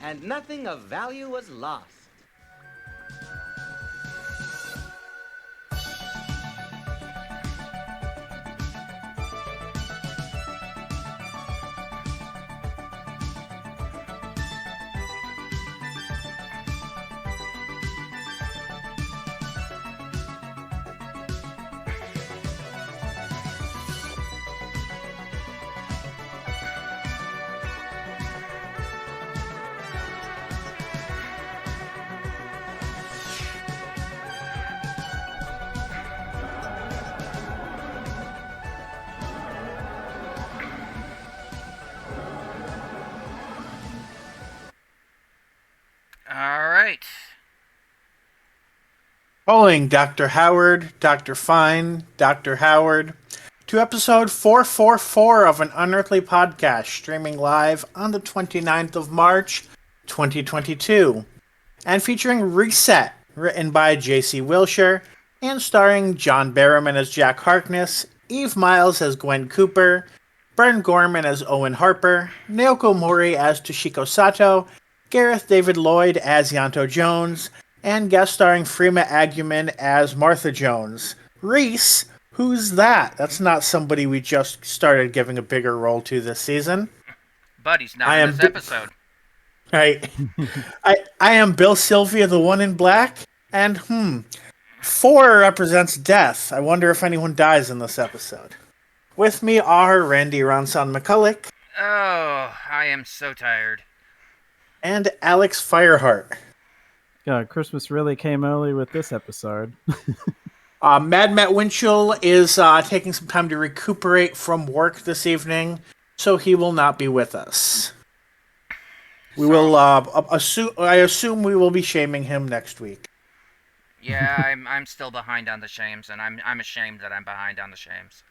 and nothing of value was lost. All right. Calling Dr. Howard, Dr. Fine, Dr. Howard, to episode 444 of an Unearthly podcast streaming live on the 29th of March, 2022, and featuring Reset, written by J.C. Wilshire, and starring John Barrowman as Jack Harkness, Eve Miles as Gwen Cooper, Bern Gorman as Owen Harper, Naoko Mori as Toshiko Sato, Gareth David-Lloyd as Yanto Jones, and guest starring Freema Agyeman as Martha Jones. Reese, who's that? That's not somebody we just started giving a bigger role to this season. But he's not I in am this episode. right. I am Bill Sylvia, the one in black, and 4 represents death. I wonder if anyone dies in this episode. With me are Randy Ronson McCulloch Oh, I am so tired. and Alex Fireheart. God, Christmas really came early with this episode. Mad Matt Winchell is taking some time to recuperate from work this evening, so he will not be with us. We will assume. I assume we will be shaming him next week. Yeah, I'm still behind on the shames, and I'm ashamed that I'm behind on the shames.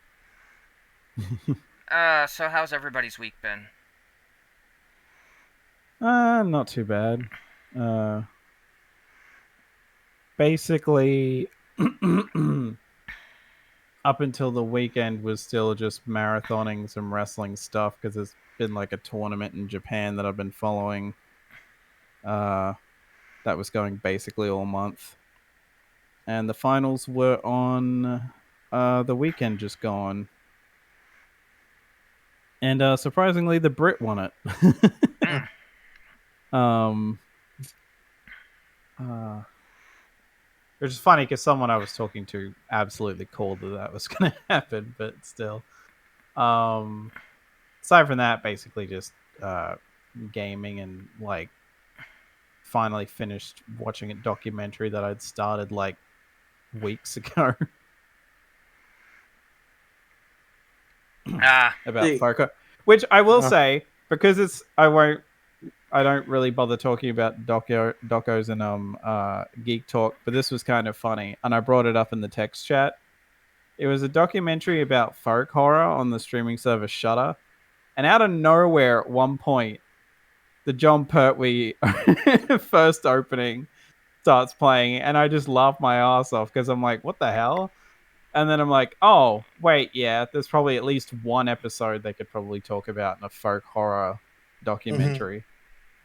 So how's everybody's week been? Not too bad. Basically, up until the weekend was still just marathoning some wrestling stuff because there's been like a tournament in Japan that I've been following. That was going basically all month, and the finals were on the weekend just gone. And surprisingly, the Brit won it. um, Which is funny because someone I was talking to absolutely called that was going to happen, but still. Aside from that, basically just gaming and like finally finished watching a documentary that I'd started like weeks ago about Focus. Which I will say, because I don't really bother talking about docos and geek talk, but this was kind of funny, and I brought it up in the text chat. It was a documentary about folk horror on the streaming service Shudder, and out of nowhere, at one point, the John Pertwee first opening starts playing, and I just laughed my ass off because I'm like, "What the hell?" And then I'm like, "Oh, wait, yeah, there's probably at least one episode they could probably talk about in a folk horror documentary."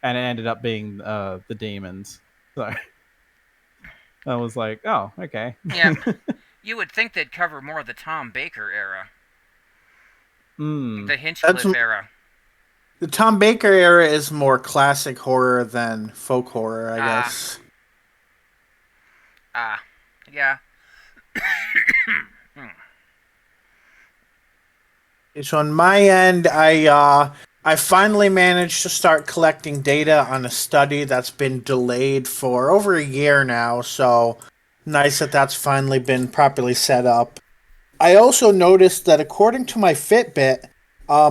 And it ended up being the demons. So I was like, oh, okay. Yeah, you would think they'd cover more of the Tom Baker era, the Hinchcliffe era. The Tom Baker era is more classic horror than folk horror, I guess. Yeah. So on my end, I finally managed to start collecting data on a study that's been delayed for over a year now. So nice that that's finally been properly set up. I also noticed that according to my Fitbit,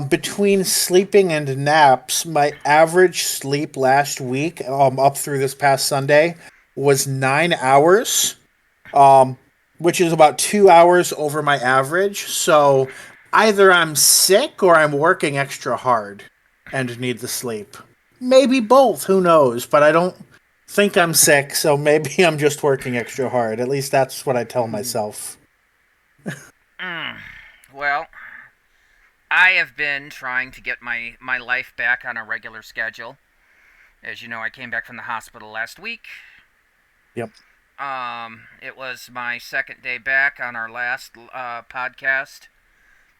between sleeping and naps, my average sleep last week, up through this past Sunday, was 9 hours, which is about 2 hours over my average. So either I'm sick or I'm working extra hard and need the sleep. Maybe both, who knows? But I don't think I'm sick, so maybe I'm just working extra hard. At least that's what I tell myself. Well, I have been trying to get my life back on a regular schedule. As you know, I came back from the hospital last week. Yep. It was my second day back on our last podcast.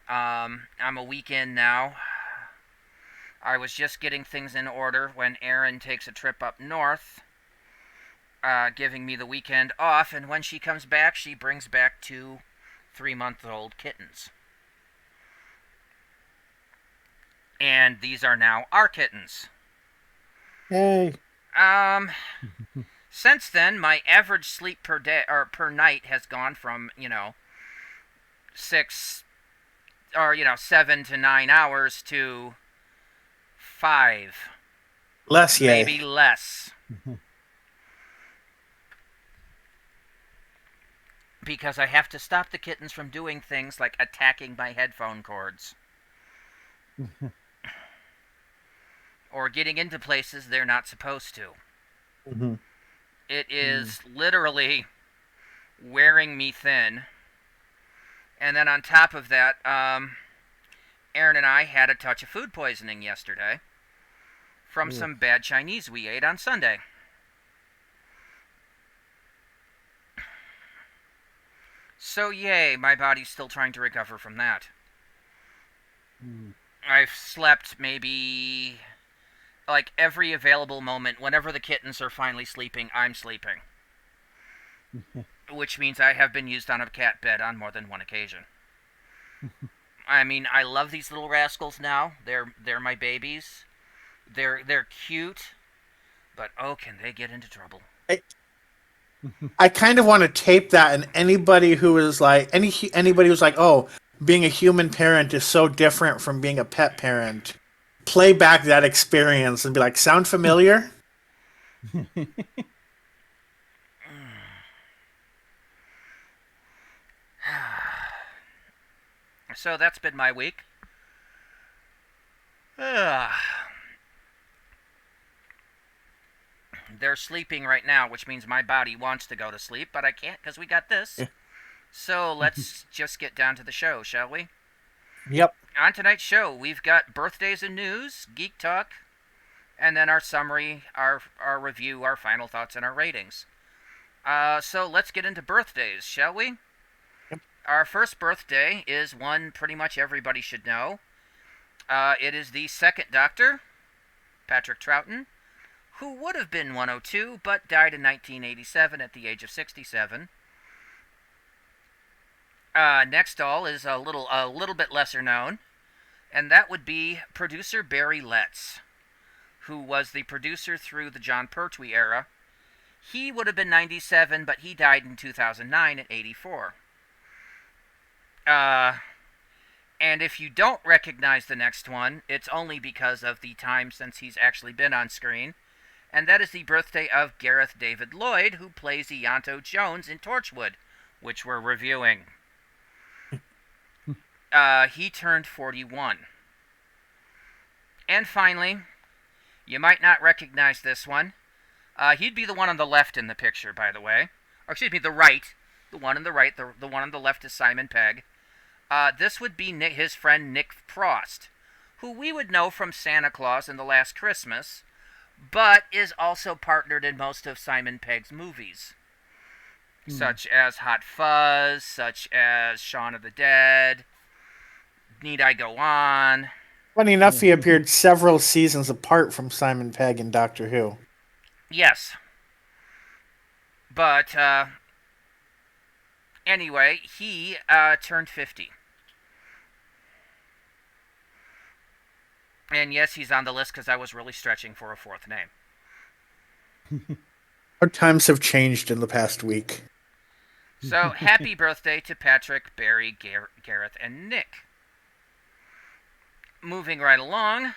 I'm a week in now. I was just getting things in order when Erin takes a trip up north, giving me the weekend off, and when she comes back, she brings back 2 3-month-old kittens. And these are now our kittens. Yay. Since then, my average sleep per day or per night has gone from 7 to 9 hours to 5, Less yay. maybe less. Because I have to stop the kittens from doing things like attacking my headphone cords. Or getting into places they're not supposed to. Mm-hmm. It is literally wearing me thin. And then on top of that, Aaron and I had a touch of food poisoning yesterday from some bad Chinese we ate on Sunday. So yay, my body's still trying to recover from that. I've slept maybe like every available moment. Whenever the kittens are finally sleeping, I'm sleeping. Which means I have been used on a cat bed on more than one occasion. I mean, I love these little rascals now. They're my babies. They're cute, but oh, can they get into trouble? I kind of want to tape that, and anybody who is like anybody who's like, oh, being a human parent is so different from being a pet parent. Play back that experience and be like, sound familiar? So that's been my week. They're sleeping right now, which means my body wants to go to sleep, but I can't because we got this. Yeah. So let's just get down to the show, shall we? Yep. On tonight's show, we've got birthdays and news, geek talk, and then our summary, our review, our final thoughts, and our ratings. So let's get into birthdays, shall we? Yep. Our first birthday is one pretty much everybody should know. It is the second Doctor, Patrick Troughton, who would have been 102, but died in 1987 at the age of 67. Next all is a little bit lesser known, and that would be producer Barry Letts, who was the producer through the Jon Pertwee era. He would have been 97, but he died in 2009 at 84. And if you don't recognize the next one, it's only because of the time since he's actually been on screen, and that is the birthday of Gareth David-Lloyd, who plays Ianto Jones in Torchwood, which we're reviewing. He turned 41. And finally, you might not recognize this one. He'd be the one on the left in the picture, by the way. Or excuse me, the right. The one on the right. The one on the left is Simon Pegg. This would be his friend Nick Frost, who we would know from Santa Claus and The Last Christmas, but is also partnered in most of Simon Pegg's movies, such as Hot Fuzz, such as Shaun of the Dead, Need I Go On? Funny enough, he appeared several seasons apart from Simon Pegg in Doctor Who. Yes. But, anyway, he turned 50. And yes, he's on the list because I was really stretching for a fourth name. Our times have changed in the past week. So, happy birthday to Patrick, Barry, Gareth, and Nick. Moving right along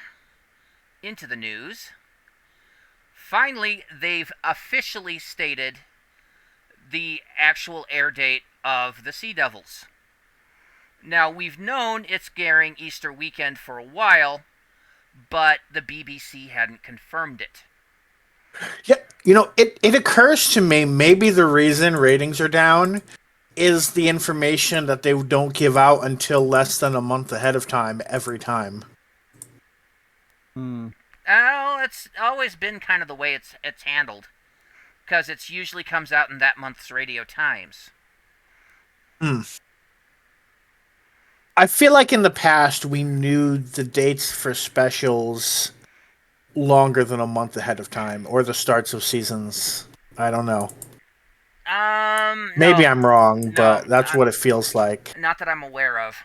into the news. Finally, they've officially stated the actual air date of the Sea Devils. Now, we've known it's airing Easter weekend for a while, but the BBC hadn't confirmed it. Yeah, it occurs to me maybe the reason ratings are down is the information that they don't give out until less than a month ahead of time every time. Oh, it's always been kind of the way it's handled, because it usually comes out in that month's Radio Times. I feel like in the past we knew the dates for specials longer than a month ahead of time, or the starts of seasons. I don't know. Maybe No, I'm wrong, no, but that's what it feels like. not that I'm aware of.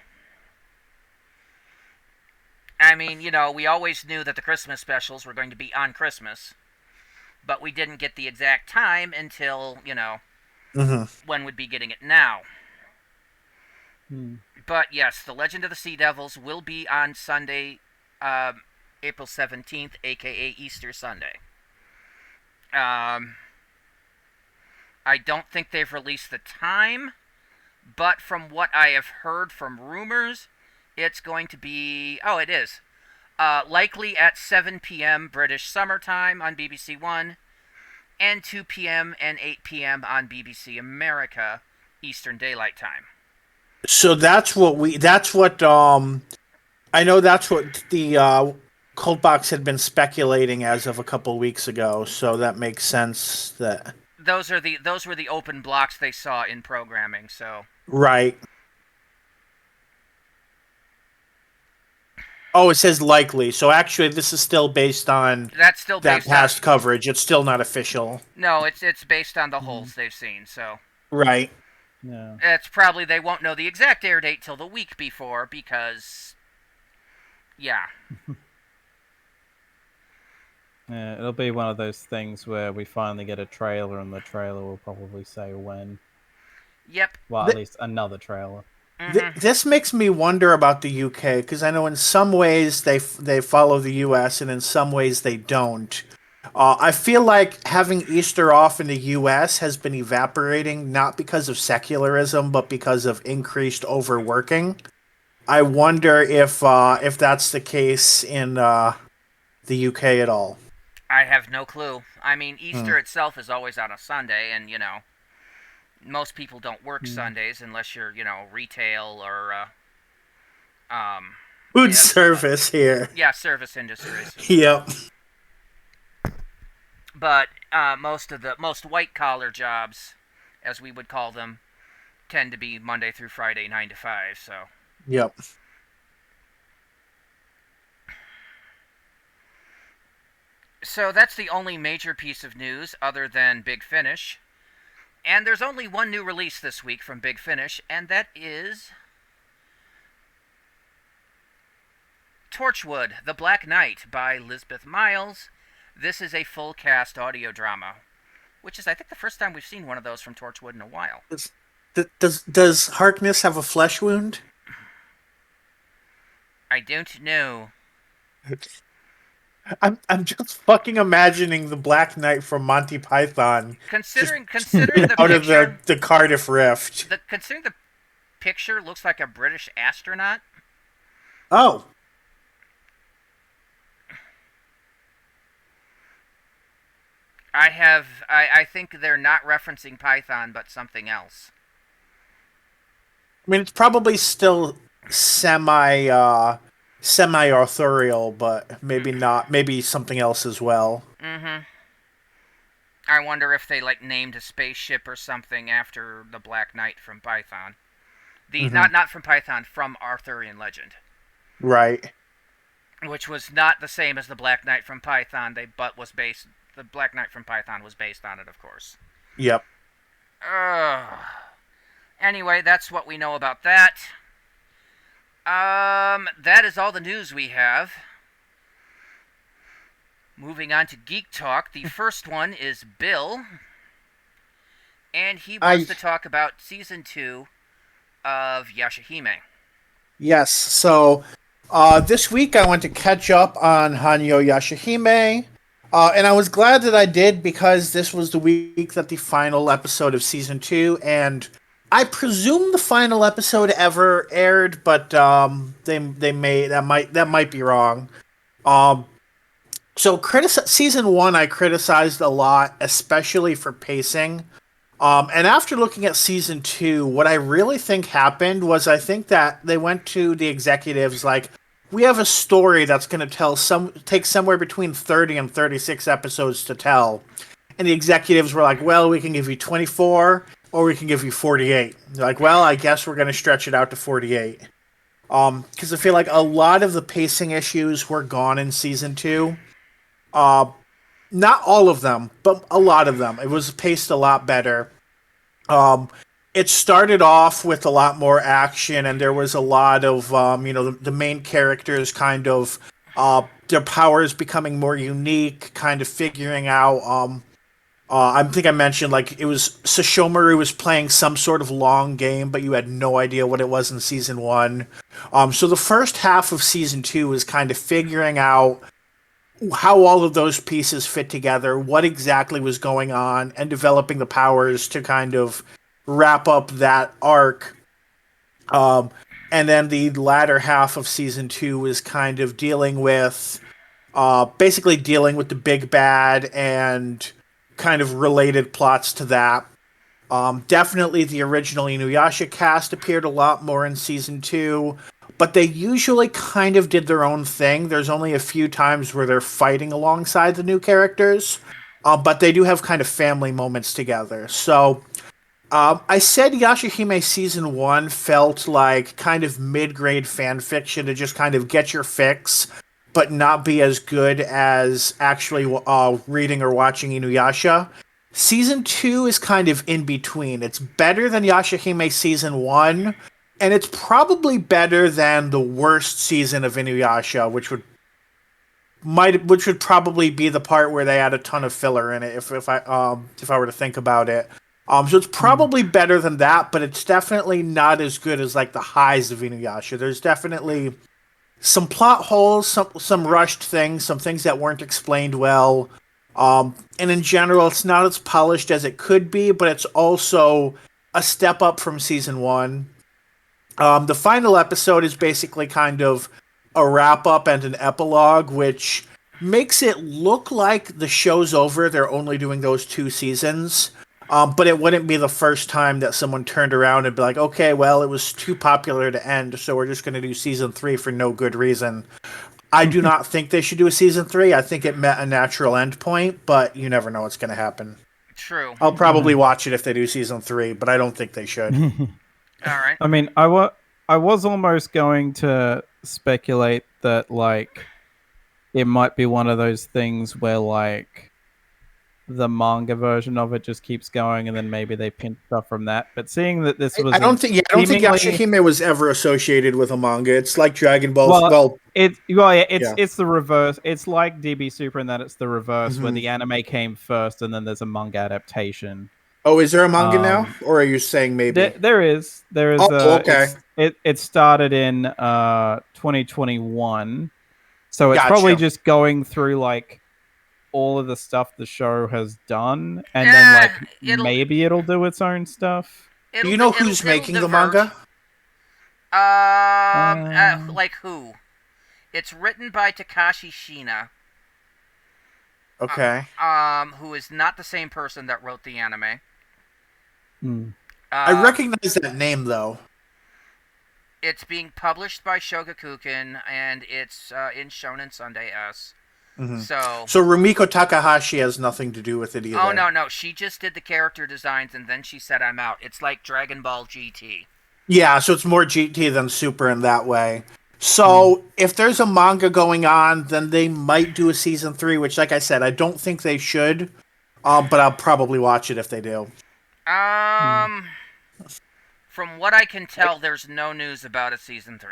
I mean, we always knew that the Christmas specials were going to be on Christmas, but we didn't get the exact time until, when we'd be getting it now. But yes, The Legend of the Sea Devils will be on Sunday, April 17th, aka Easter Sunday. I don't think they've released the time, but from what I have heard from rumors, it's going to be... Oh, it is. Likely at 7 p.m. British Summer Time on BBC One, and 2 p.m. and 8 p.m. on BBC America Eastern Daylight Time. So that's what I know that's what the Cold Box had been speculating as of a couple weeks ago, so that makes sense that those were the open blocks they saw in programming, so right. Oh, it says likely. So actually this is still based on that's still based that past coverage. It's still not official. No, it's based on the holes they've seen, so right. Yeah. It's probably they won't know the exact air date till the week before because, yeah. Yeah, it'll be one of those things where we finally get a trailer and the trailer will probably say when. Yep. Well, at least another trailer. This makes me wonder about the UK, because I know in some ways they follow the US and in some ways they don't. I feel like having Easter off in the U.S. has been evaporating, not because of secularism, but because of increased overworking. I wonder if that's the case in the UK at all. I have no clue. I mean, Easter itself is always on a Sunday, and, most people don't work Sundays unless you're, retail or, Food service here. Yeah, service industries. Yep. But most white collar jobs, as we would call them, tend to be Monday through Friday, 9 to 5. So. Yep. So that's the only major piece of news other than Big Finish, and there's only one new release this week from Big Finish, and that is Torchwood: The Black Knight by Lisbeth Miles. This is a full cast audio drama, which is, I think, the first time we've seen one of those from Torchwood in a while. Does Harkness have a flesh wound? I don't know. I'm just fucking imagining the Black Knight from Monty Python. Considering the out picture, of the Cardiff Rift. Considering the picture looks like a British astronaut. Oh. I think they're not referencing Python, but something else. I mean, it's probably still semi-authorial, but maybe not. Maybe something else as well. Mm-hmm. I wonder if they, named a spaceship or something after the Black Knight from Python. Not from Python, from Arthurian legend. Right. Which was not the same as the Black Knight from Python, the Black Knight from Python was based on it, of course. Yep. Anyway, that's what we know about that. That is all the news we have. Moving on to Geek Talk, the first one is Bill, and he wants to talk about Season 2 of Yashahime. Yes, so this week I went to catch up on Hanyō Yashahime, and I was glad that I did because this was the week that the final episode of Season 2, and I presume the final episode ever aired, but they might be wrong. So Season 1 I criticized a lot, especially for pacing. And after looking at Season 2, what I really think happened was I think that they went to the executives like, we have a story that's going to take somewhere between 30 and 36 episodes to tell. And the executives were like, well, we can give you 24 or we can give you 48. They're like, well, I guess we're going to stretch it out to 48. Because I feel like a lot of the pacing issues were gone in season 2. Not all of them, but a lot of them. It was paced a lot better. It started off with a lot more action, and there was a lot of, the main characters kind of, their powers becoming more unique, kind of figuring out, I think I mentioned, like, it was Sashomaru was playing some sort of long game, but you had no idea what it was in season 1. So the first half of season 2 was kind of figuring out how all of those pieces fit together, what exactly was going on, and developing the powers to kind of wrap up that arc. And then the latter half of season 2 was kind of basically dealing with the big bad and kind of related plots to that. Definitely the original Inuyasha cast appeared a lot more in season 2, but they usually kind of did their own thing. There's only a few times where they're fighting alongside the new characters, but they do have kind of family moments together. So I said Yashahime season 1 felt like kind of mid-grade fan fiction to just kind of get your fix, but not be as good as actually reading or watching Inuyasha. Season 2 is kind of in between. It's better than Yashahime season 1, and it's probably better than the worst season of Inuyasha, which would probably be the part where they had a ton of filler in it. If I were to think about it, so it's probably better than that, but it's definitely not as good as like the highs of Inuyasha. There's definitely some plot holes, some rushed things, some things that weren't explained well. And in general, it's not as polished as it could be, but it's also a step up from season 1. The final episode is basically kind of a wrap-up and an epilogue, which makes it look like the show's over. They're only doing those 2 seasons. But it wouldn't be the first time that someone turned around and be like, okay, well, it was too popular to end, so we're just going to do season 3 for no good reason. I do not think they should do a season 3. I think it met a natural end point, but you never know what's going to happen. True. I'll probably watch it if they do season 3, but I don't think they should. All right. I mean, I was almost going to speculate that, like, it might be one of those things where, like, the manga version of it just keeps going, and then maybe they pinch stuff from that. But seeing that this was, I don't think Yashahime was ever associated with a manga. It's like Dragon Ball. It's the reverse. It's like DB Super in that it's the reverse, where the anime came first, and then there's a manga adaptation. Oh, is there a manga now, or are you saying maybe? There is. Okay. It started in 2021, so it's probably just going through like all of the stuff the show has done, and then like maybe it'll do its own stuff. Do you know who's making the manga? Like who? It's written by Takashi Shina. Okay. Who is not the same person that wrote the anime. I recognize that name though. It's being published by Shogakukan, and it's in Shonen Sunday S. So Rumiko Takahashi has nothing to do with it either. Oh no, she just did the character designs, and then she said, "I'm out." It's like Dragon Ball GT. Yeah, so it's more GT than Super in that way. So if there's a manga going on, then they might do a season 3, which, like I said, I don't think they should. But I'll probably watch it if they do. From what I can tell, there's no news about a season 3.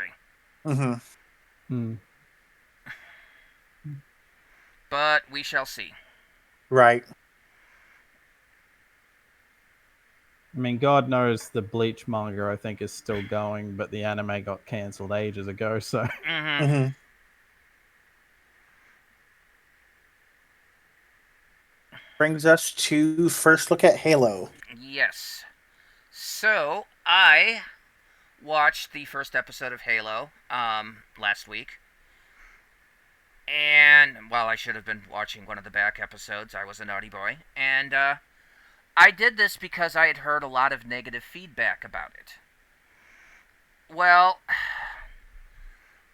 But we shall see. Right. I mean, God knows the Bleach manga, I think, is still going, but the anime got cancelled ages ago, so... Brings us to first look at Halo. Yes. So, I watched the first episode of Halo last week. And, well, I should have been watching one of the back episodes. I was a naughty boy. And, I did this because I had heard a lot of negative feedback about it. Well,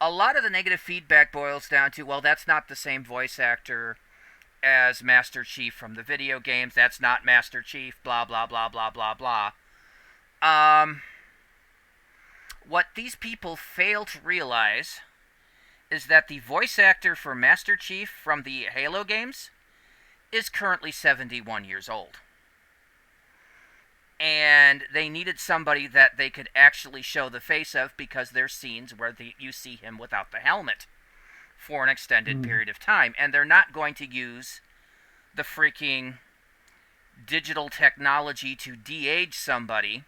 a lot of the negative feedback boils down to, well, that's not the same voice actor as Master Chief from the video games. That's not Master Chief, blah, blah, blah, blah, blah, blah. What these people fail to realize is that the voice actor for Master Chief from the Halo games is currently 71 years old. And they needed somebody that they could actually show the face of, because there's scenes where you see him without the helmet for an extended period of time. And they're not going to use the freaking digital technology to de-age somebody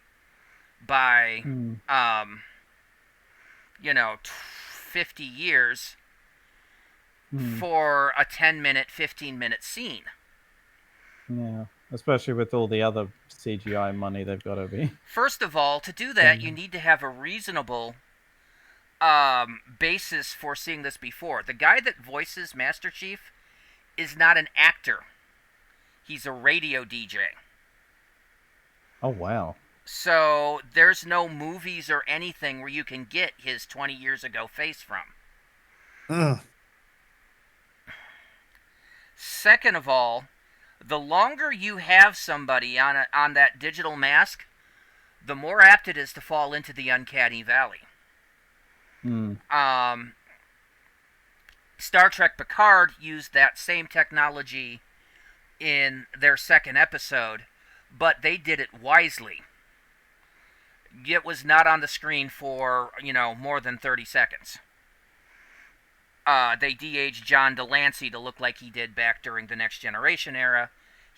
by, 50 years for a 10-minute, 15-minute scene. Yeah, especially with all the other CGI money they've got to be. First of all, to do that, you need to have a reasonable basis for seeing this before. The guy that voices Master Chief is not an actor. He's a radio DJ. Oh, wow. So there's no movies or anything where you can get his 20 years ago face from. Second of all, the longer you have somebody on that digital mask, the more apt it is to fall into the uncanny valley. Star Trek Picard used that same technology in their second episode, but they did it wisely. It was not on the screen for, more than 30 seconds. They de-aged John Delancey to look like he did back during the Next Generation era.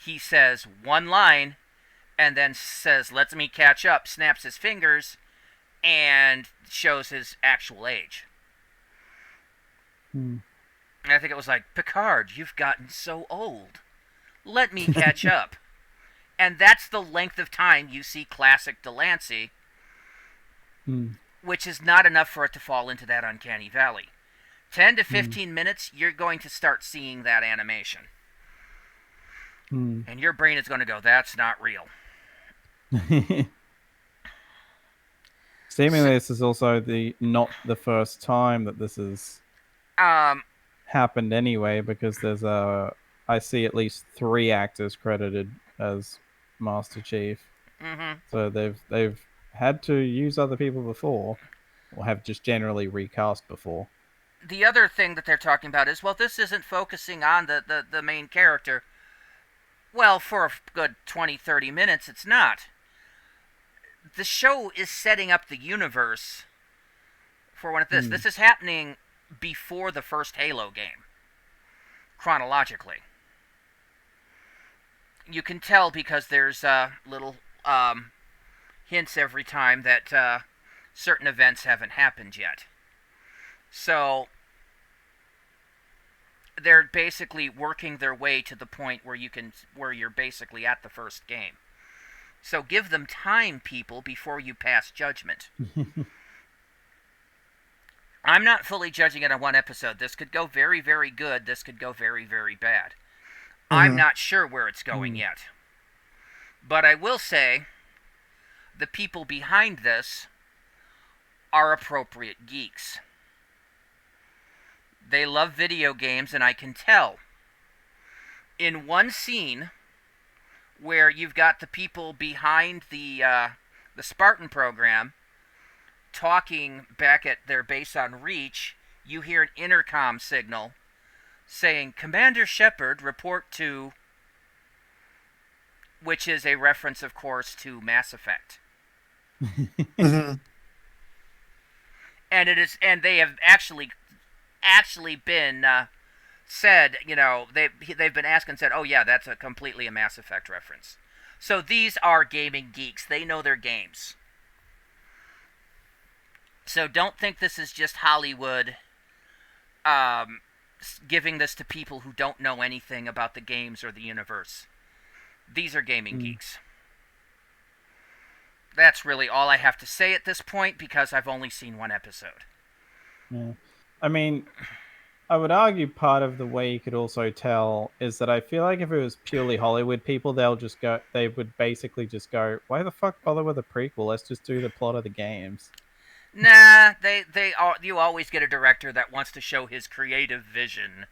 He says one line, and then says, "Let me catch up," snaps his fingers, and shows his actual age. And I think it was like, "Picard, you've gotten so old. Let me catch up." And that's the length of time you see classic Delancey, which is not enough for it to fall into that uncanny valley. 10 to 15 minutes, you're going to start seeing that animation. And your brain is going to go, "That's not real." Seemingly, this is also not the first time that this has happened anyway, because there's I see at least 3 actors credited as Master Chief. So they've had to use other people before, or have just generally recast before. The other thing that they're talking about is, well, this isn't focusing on the main character. Well, for a good 20, 30 minutes, it's not. The show is setting up the universe for one of this. This is happening before the first Halo game, chronologically. You can tell because there's little hints every time that certain events haven't happened yet. So they're basically working their way to the point where you're basically at the first game. So give them time, people, before you pass judgment. I'm not fully judging it on one episode. This could go very, very good. This could go very, very bad. I'm not sure where it's going yet. But I will say the people behind this are appropriate geeks. They love video games, and I can tell. In one scene where you've got the people behind the Spartan program talking back at their base on Reach, you hear an intercom signal saying, "Commander Shepard, report to," which is a reference, of course, to Mass Effect. And they have actually been said, they've been asked and said, "Oh yeah, that's completely a Mass Effect reference." So these are gaming geeks. They know their games. So don't think this is just Hollywood giving this to people who don't know anything about the games or the universe. These are gaming geeks. That's really all I have to say at this point, because I've only seen one episode. Yeah. I mean, I would argue part of the way you could also tell is that I feel like if it was purely Hollywood people, they would basically just go, "Why the fuck bother with a prequel? Let's just do the plot of the games." Nah, you always get a director that wants to show his creative vision.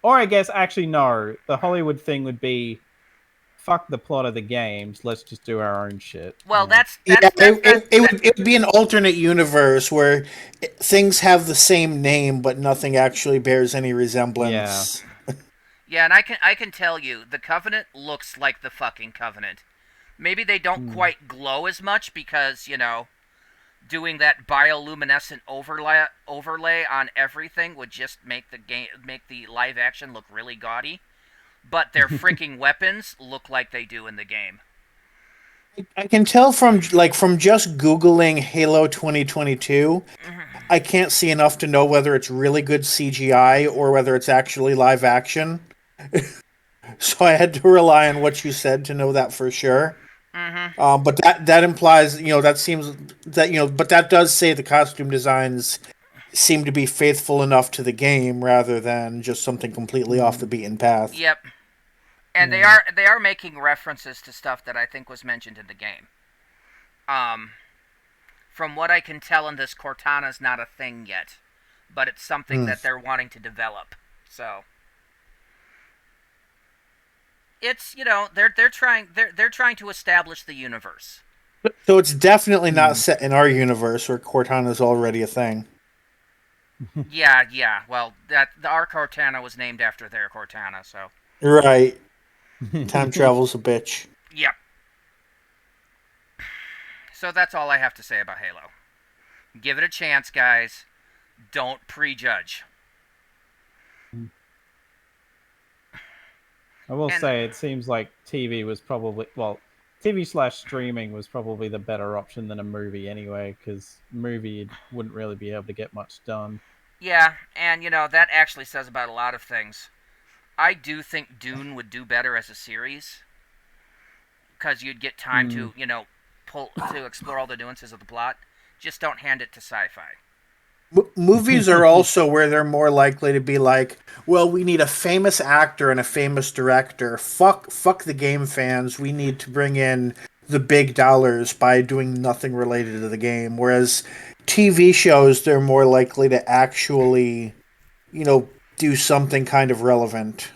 Or I guess actually no, the Hollywood thing would be fuck the plot of the games. Let's just do our own shit. Well, Yeah. Yeah, it would be an alternate universe where things have the same name, but nothing actually bears any resemblance. Yeah, and I can tell you, the Covenant looks like the fucking Covenant. Maybe they don't quite glow as much because, doing that bioluminescent overlay on everything would just make the live action look really gaudy. But their freaking weapons look like they do in the game. I can tell from just googling Halo 2022, I can't see enough to know whether it's really good CGI or whether it's actually live action. So I had to rely on what you said to know that for sure. But that implies, that seems that but that does say the costume designs seem to be faithful enough to the game rather than just something completely off the beaten path. Yep. And they are making references to stuff that I think was mentioned in the game. From what I can tell in this, Cortana's not a thing yet, but it's something that they're wanting to develop. So it's they're trying to establish the universe. So it's definitely not set in our universe where Cortana's already a thing. Yeah. Well, our Cortana was named after their Cortana, so Right. Time travel's a bitch. yep. So that's all I have to say about Halo. Give it a chance, guys. Don't prejudge. I will say it seems like TV was probably TV/streaming was probably the better option than a movie anyway, because movie wouldn't really be able to get much done. Yeah, and that actually says about a lot of things. I do think Dune would do better as a series, because you'd get time to explore all the nuances of the plot. Just don't hand it to sci-fi. Movies are also where they're more likely to be like, well, we need a famous actor and a famous director. Fuck the game fans. We need to bring in the big dollars by doing nothing related to the game. Whereas TV shows, they're more likely to actually, do something kind of relevant.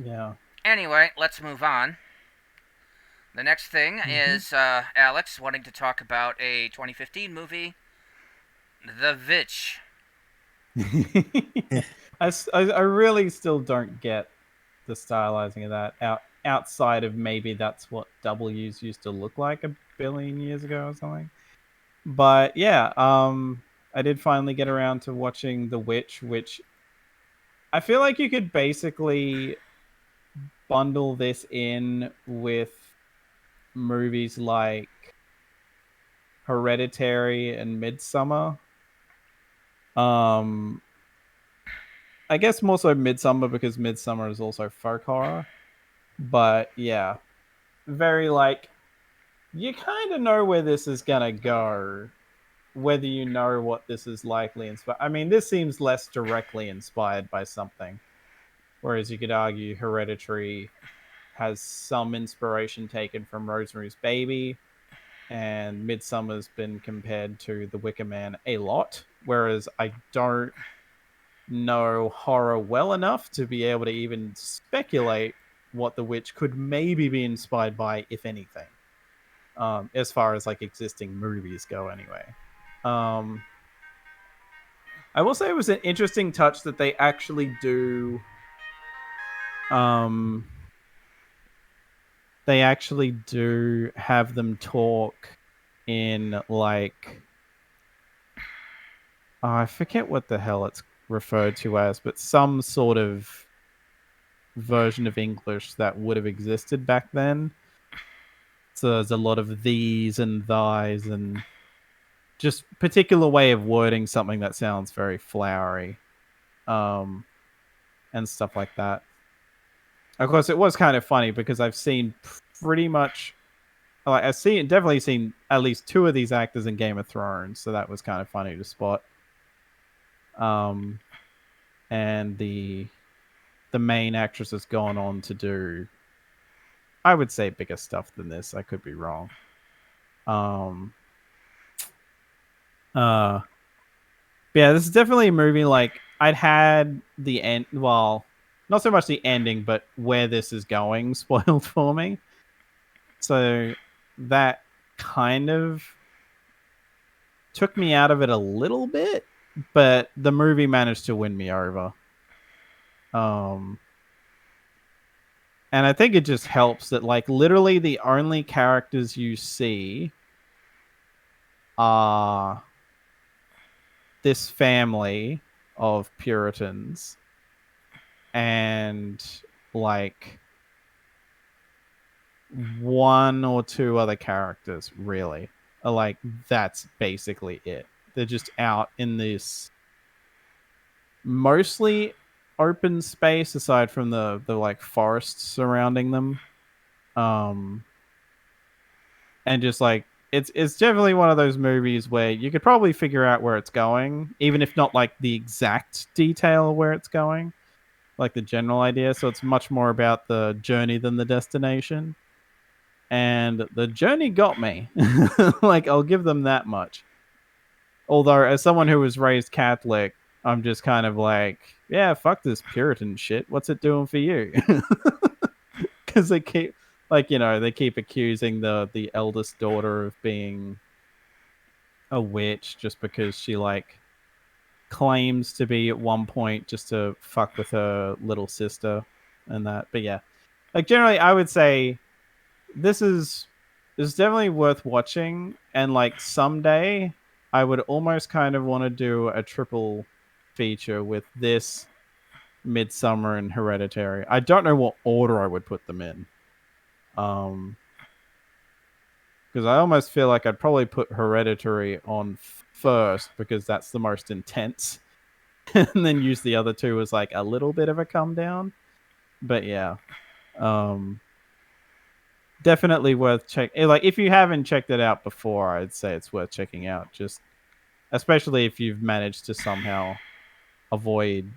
Yeah. Anyway, let's move on. The next thing is Alex wanting to talk about a 2015 movie, The Witch. I really still don't get the stylizing of that outside of maybe that's what W's used to look like a billion years ago or something. But yeah, I did finally get around to watching The Witch, which I feel like you could basically bundle this in with movies like Hereditary and Midsummer. I guess more so Midsummer because Midsummer is also folk horror. But yeah, very you kind of know where this is gonna go, whether you know what this is likely inspired. I mean, this seems less directly inspired by something, whereas you could argue Hereditary has some inspiration taken from Rosemary's Baby, and Midsummer's been compared to The Wicker Man a lot, whereas I don't know horror well enough to be able to even speculate what The Witch could maybe be inspired by, if anything, as far as existing movies go anyway. I will say it was an interesting touch that they actually do have them talk in I forget what the hell it's referred to as, but some sort of version of English that would have existed back then. So there's a lot of these and thys and just particular way of wording something that sounds very flowery, and stuff like that. Of course, it was kind of funny because I've seen pretty much, definitely seen at least two of these actors in Game of Thrones, so that was kind of funny to spot. And the main actress has gone on to do, I would say, bigger stuff than this. I could be wrong. Uh, yeah, this is definitely a movie. Like I'd had the end. Well, not so much the ending, but where this is going spoiled for me. So that kind of took me out of it a little bit, but the movie managed to win me over. Um, and I think it just helps that like literally the only characters you see are this family of Puritans and like one or two other characters really. Like that's basically it. They're just out in this mostly open space aside from the like forests surrounding them. Um and just like it's definitely one of those movies where you could probably figure out where it's going, even if not like the exact detail where it's going, like the general idea. So it's much more about the journey than the destination. And the journey got me. Like I'll give them that much. Although as someone who was raised Catholic, I'm just kind of like, yeah, fuck this Puritan shit. What's it doing for you? Because they keep like, you know, they keep accusing the eldest daughter of being a witch just because she like claims to be at one point just to fuck with her little sister and that. But yeah, like generally I would say this is definitely worth watching, and like someday I would almost kind of want to do a triple feature with this, Midsummer, and Hereditary. I don't know what order I would put them in. Because I almost feel like I'd probably put Hereditary on first because that's the most intense, and then use the other two as like a little bit of a come down. But yeah, definitely worth checking. Like if you haven't checked it out before, I'd say it's worth checking out. Just especially if you've managed to somehow avoid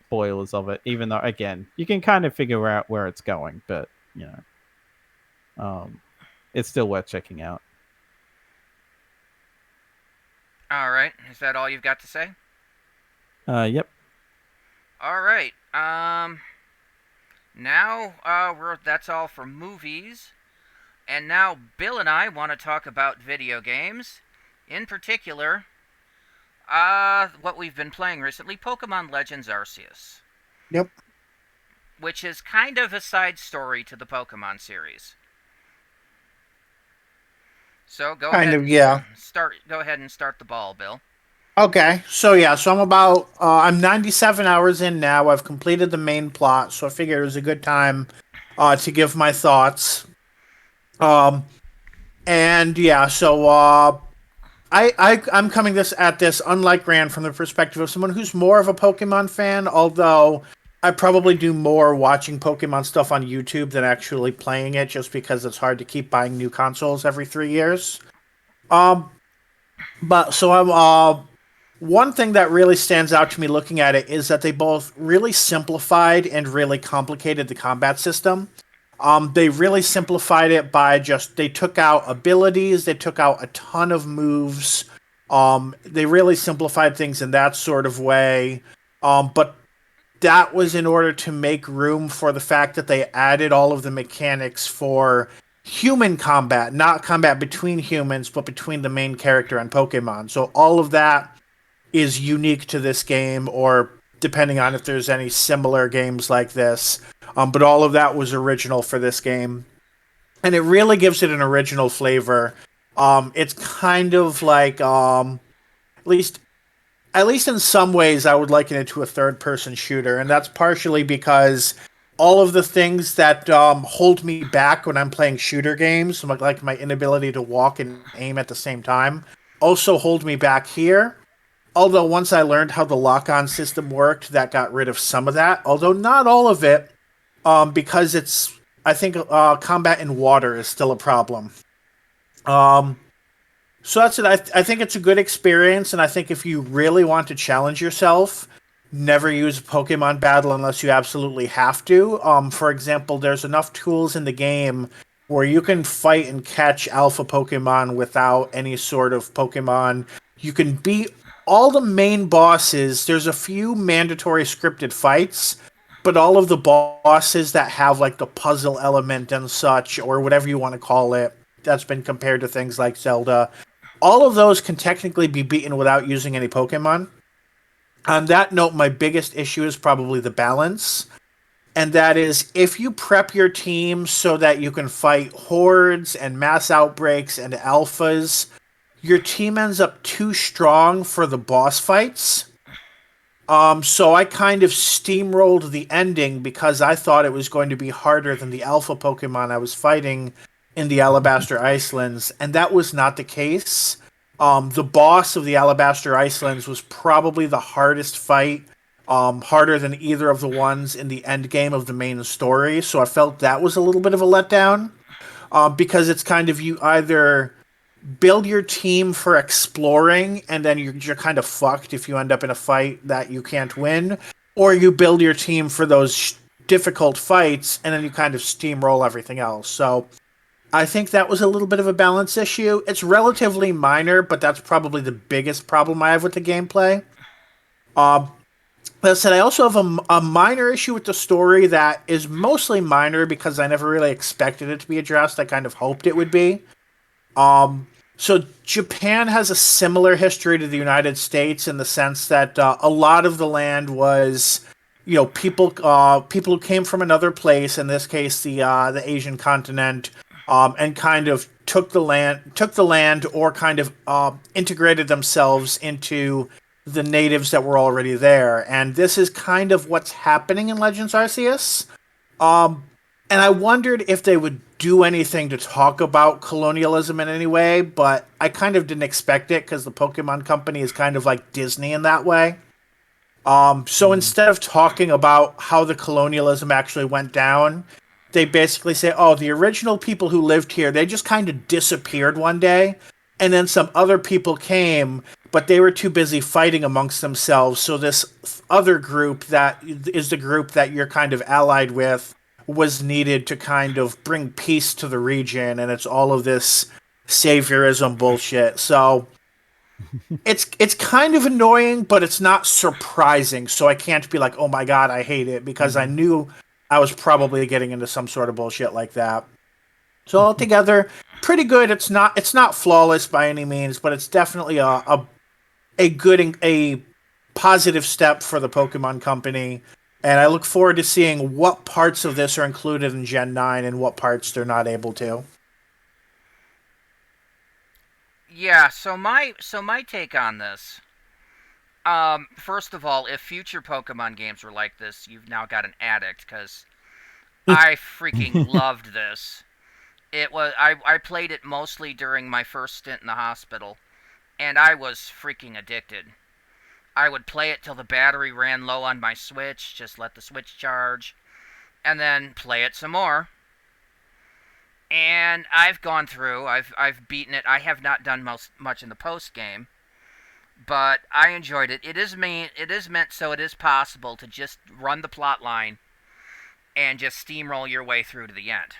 spoilers of it. Even though, again, you can kind of figure out where it's going, but you know, it's still worth checking out. All right. Is that all you've got to say? Yep. All right. Now that's all for movies. And now Bill and I want to talk about video games. In particular, what we've been playing recently, Pokemon Legends Arceus. Yep. Which is kind of a side story to the Pokemon series. So go Kind ahead of, yeah. Go ahead and start the ball, Bill. Okay, so yeah, so I'm 97 hours in now. I've completed the main plot, so I figured it was a good time to give my thoughts. And yeah, so I'm coming at this, unlike Rand, from the perspective of someone who's more of a Pokemon fan, although I probably do more watching Pokemon stuff on YouTube than actually playing it, just because it's hard to keep buying new consoles every 3 years. But so I'm one thing that really stands out to me looking at it is that they both really simplified and really complicated the combat system. They really simplified it by they took out abilities, they took out a ton of moves. They really simplified things in that sort of way. But that was in order to make room for the fact that they added all of the mechanics for human combat, not combat between humans, but between the main character and Pokemon. So all of that is unique to this game, or depending on if there's any similar games like this. But all of that was original for this game. And it really gives it an original flavor. It's kind of like, at least in some ways, I would liken it to a third-person shooter. And that's partially because all of the things that hold me back when I'm playing shooter games, like my inability to walk and aim at the same time, also hold me back here. Although once I learned how the lock-on system worked, that got rid of some of that. Although not all of it, because I think combat in water is still a problem. So that's it. I think it's a good experience, and I think if you really want to challenge yourself, never use a Pokemon battle unless you absolutely have to. For example, there's enough tools in the game where you can fight and catch alpha Pokemon without any sort of Pokemon You can beat all the main bosses. There's a few mandatory scripted fights, but all of the bosses that have like the puzzle element and such, or whatever you want to call it, that's been compared to things like Zelda, all of those can technically be beaten without using any Pokemon. On that note, my biggest issue is probably the balance. And that is, if you prep your team so that you can fight hordes and mass outbreaks and alphas, your team ends up too strong for the boss fights. So I kind of steamrolled the ending because I thought it was going to be harder than the alpha Pokemon I was fighting in the Alabaster Icelands, and that was not the case. The boss of the Alabaster Icelands was probably the hardest fight, harder than either of the ones in the end game of the main story, so I felt that was a little bit of a letdown, because it's kind of you either build your team for exploring, and then you're kind of fucked if you end up in a fight that you can't win, or you build your team for those difficult fights, and then you kind of steamroll everything else. So I think that was a little bit of a balance issue. It's relatively minor, but that's probably the biggest problem I have with the gameplay. That said, I also have a minor issue with the story that is mostly minor because I never really expected it to be addressed. I kind of hoped it would be. So Japan has a similar history to the United States in the sense that a lot of the land was, people who came from another place, in this case the Asian continent, and kind of took the land, or kind of integrated themselves into the natives that were already there. And this is kind of what's happening in Legends Arceus. And I wondered if they would do anything to talk about colonialism in any way, but I kind of didn't expect it because the Pokemon Company is kind of like Disney in that way. So instead of talking about how the colonialism actually went down, they basically say, oh, the original people who lived here, they just kind of disappeared one day, and then some other people came, but they were too busy fighting amongst themselves, so this other group that is the group that you're kind of allied with was needed to kind of bring peace to the region, and it's all of this saviorism bullshit. So it's kind of annoying, but it's not surprising. So I can't be like, oh my god, I hate it, because I knew I was probably getting into some sort of bullshit like that. So altogether, pretty good. It's not flawless by any means, but it's definitely a positive step for the Pokemon Company. And I look forward to seeing what parts of this are included in Gen 9 and what parts they're not able to. Yeah, so my take on this. First of all, if future Pokemon games were like this, you've now got an addict, because I freaking loved this. I played it mostly during my first stint in the hospital, and I was freaking addicted. I would play it till the battery ran low on my Switch, just let the Switch charge, and then play it some more. And I've gone through, I've beaten it. I have not done much in the post game, but I enjoyed it. It is meant so it is possible to just run the plot line and just steamroll your way through to the end.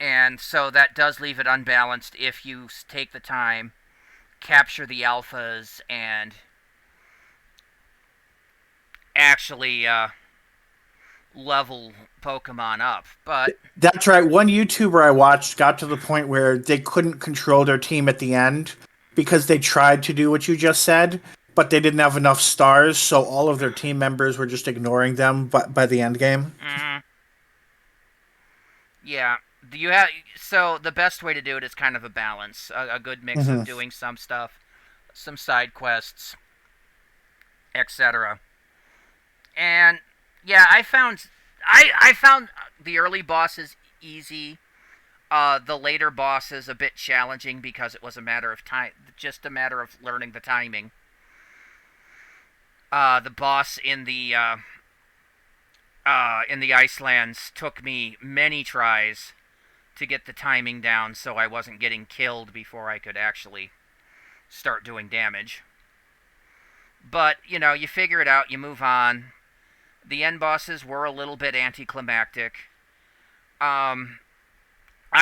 And so that does leave it unbalanced if you take the time, capture the alphas, and actually level Pokemon up. But that's right. One YouTuber I watched got to the point where they couldn't control their team at the end because they tried to do what you just said, but they didn't have enough stars, so all of their team members were just ignoring them by the end game. Mm-hmm. Yeah. So the best way to do it is kind of a balance, a good mix of doing some stuff, some side quests, etc. And yeah, I found the early bosses easy. The later bosses a bit challenging because it was a matter of time, just a matter of learning the timing. The boss in the Icelands took me many tries to get the timing down, so I wasn't getting killed before I could actually start doing damage. But you figure it out, you move on. The end bosses were a little bit anticlimactic. I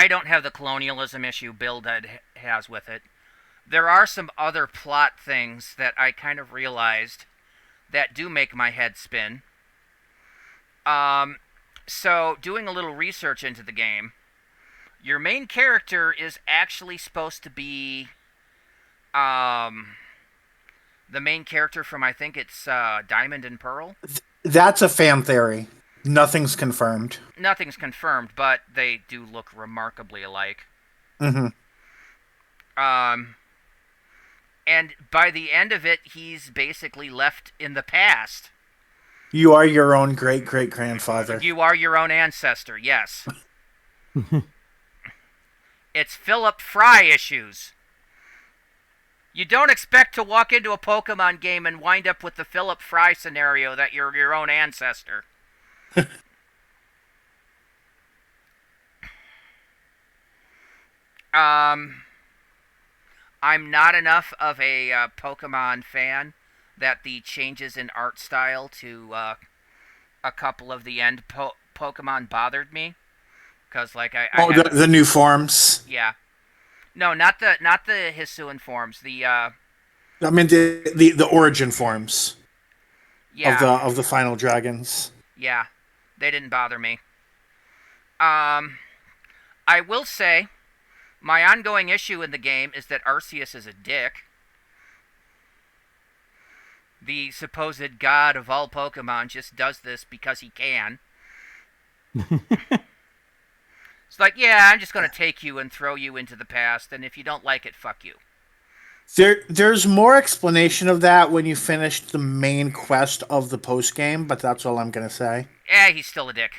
don't have the colonialism issue Bill has with it. there are some other plot things that I kind of realized that do make my head spin. So doing a little research into the game, your main character is actually supposed to be the main character from, I think it's Diamond and Pearl. That's a fan theory. Nothing's confirmed. Nothing's confirmed, but they do look remarkably alike. Mm-hmm. And by the end of it, he's basically left in the past. You are your own great-great-grandfather. You are your own ancestor, yes. It's Philip Fry issues. You don't expect to walk into a Pokemon game and wind up with the Philip Fry scenario that you're your own ancestor. I'm not enough of a Pokemon fan that the changes in art style to a couple of the end Pokemon bothered me. Because, like, the new forms. Yeah. No, not the Hisuian forms. I mean the origin forms. Yeah. Of the final dragons. Yeah. They didn't bother me. I will say, my ongoing issue in the game is that Arceus is a dick. The supposed god of all Pokemon just does this because he can. It's like, yeah, I'm just going to take you and throw you into the past, and if you don't like it, fuck you. There's more explanation of that when you finish the main quest of the post-game, but that's all I'm going to say. Yeah, he's still a dick.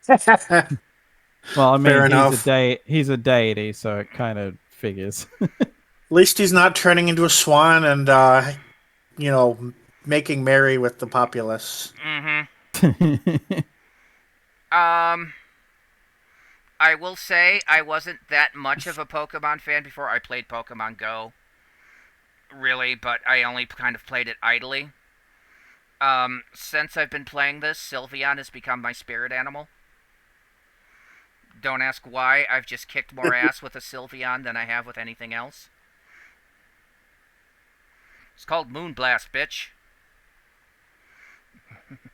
Well, I mean, Fair enough. He's a deity, so it kind of figures. At least he's not turning into a swan and, making merry with the populace. Mm-hmm. I will say I wasn't that much of a Pokemon fan before I played Pokemon Go. Really, but I only kind of played it idly. Since I've been playing this, Sylveon has become my spirit animal. Don't ask why, I've just kicked more ass with a Sylveon than I have with anything else. It's called Moonblast, bitch.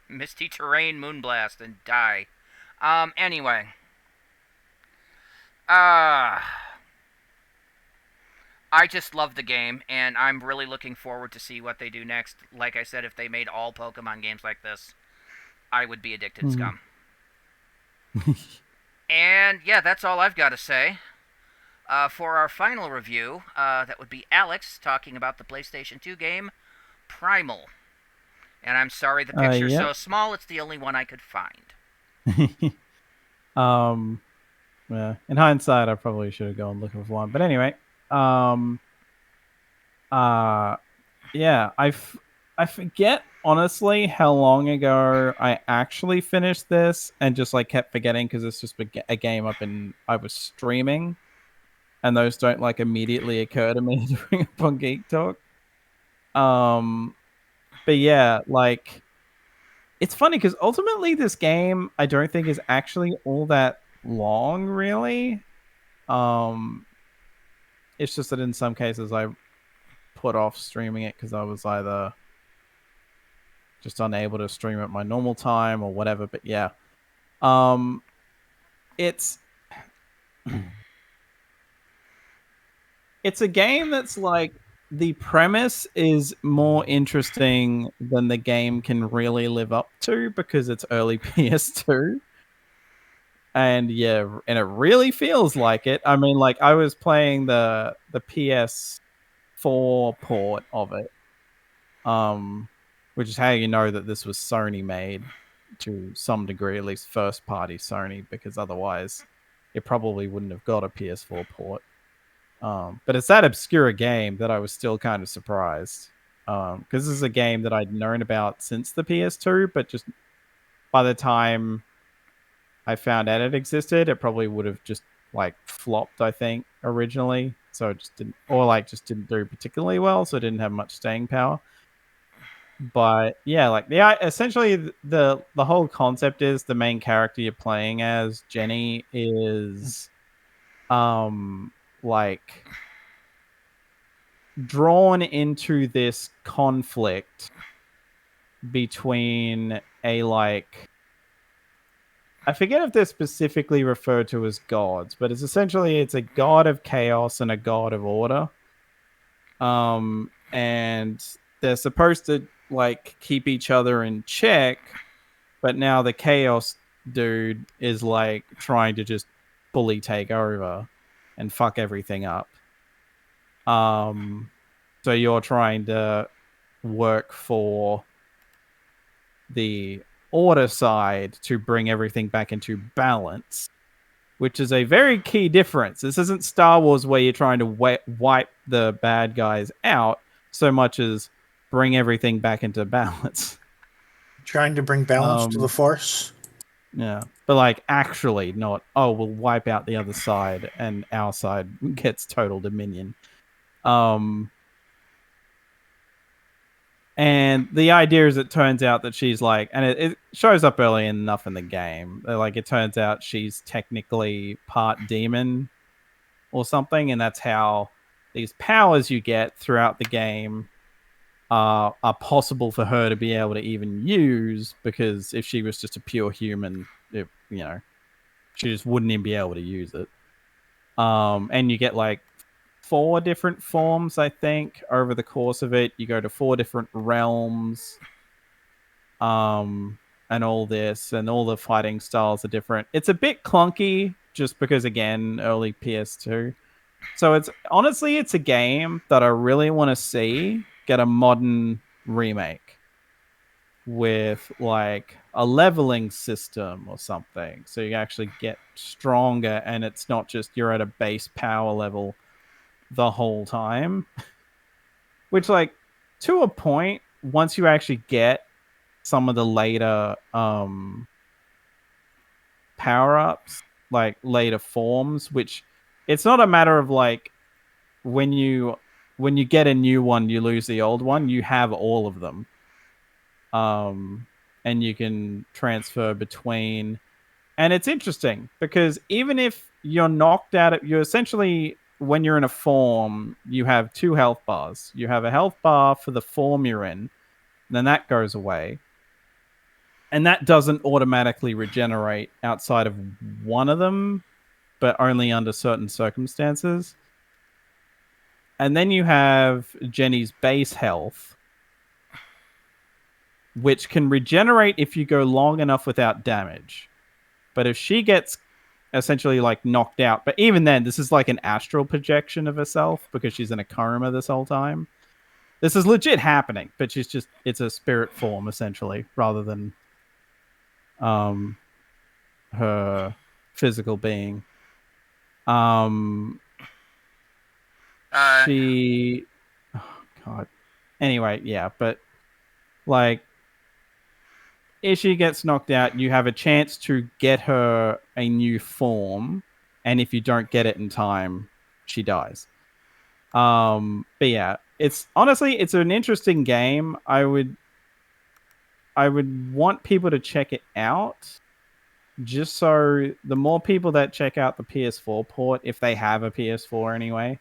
Misty Terrain Moonblast and die. Anyway. I just love the game, and I'm really looking forward to see what they do next. Like I said, if they made all Pokemon games like this, I would be addicted scum. And yeah, that's all I've got to say. For our final review, that would be Alex talking about the PlayStation 2 game, Primal. And I'm sorry the picture's so small, it's the only one I could find. Yeah, in hindsight, I probably should have gone looking for one. But anyway, yeah, I forget honestly how long ago I actually finished this, and just like kept forgetting because it's just a game I was streaming, and those don't like immediately occur to me to bring up on Geek Talk. But yeah, like it's funny because ultimately this game I don't think is actually all that long, really. It's just that in some cases I put off streaming it because I was either just unable to stream at my normal time or whatever. But yeah, it's a game that's like the premise is more interesting than the game can really live up to because it's early PS2. And yeah, and it really feels like it. I mean, like I was playing the PS4 port of it, which is how you know that this was Sony made to some degree, at least first party Sony, because otherwise it probably wouldn't have got a PS4 port. But it's that obscure game that I was still kind of surprised, because this is a game that I'd known about since the PS2, but just by the time I found out it existed, it probably would have just like flopped, I think, originally. So it just didn't do particularly well, so it didn't have much staying power. But yeah, like essentially the whole concept is the main character you're playing as, Jenny, is like drawn into this conflict between a like I forget if they're specifically referred to as gods, but it's a god of chaos and a god of order. And they're supposed to like keep each other in check, but now the chaos dude is like trying to just fully take over and fuck everything up. So you're trying to work for the order side to bring everything back into balance, which is a very key difference. This isn't Star Wars where you're trying to wipe the bad guys out so much as bring everything back into balance. Trying to bring balance to the Force. Yeah. But like actually not, oh, we'll wipe out the other side and our side gets total dominion. And the idea is it turns out that she's like, and it shows up early enough in the game. Like it turns out she's technically part demon or something. And that's how these powers you get throughout the game are possible for her to be able to even use, because if she was just a pure human, she just wouldn't even be able to use it. And you get like 4 different forms, I think, over the course of it. You go to 4 different realms, and all this, and all the fighting styles are different. It's a bit clunky, just because, again, early PS2. So it's a game that I really want to see get a modern remake with like a leveling system or something, so you actually get stronger, and it's not just you're at a base power level the whole time. Which, like, to a point, once you actually get some of the later power-ups, like later forms, which it's not a matter of like when you get a new one you lose the old one. You have all of them, and you can transfer between. And it's interesting because even if you're knocked out, you're essentially, when you're in a form, you have 2 health bars. You have a health bar for the form you're in, and then that goes away. And that doesn't automatically regenerate outside of one of them, but only under certain circumstances. And then you have Jenny's base health, which can regenerate if you go long enough without damage. But if she gets essentially like knocked out, but even then, this is like an astral projection of herself because she's in a coma this whole time. This is legit happening, but it's a spirit form essentially, rather than her physical being. She, oh god. Anyway, yeah, but like, if she gets knocked out, you have a chance to get her a new form, and if you don't get it in time, she dies. But yeah, it's an interesting game. I would want people to check it out, just so the more people that check out the PS4 port, if they have a PS4 anyway,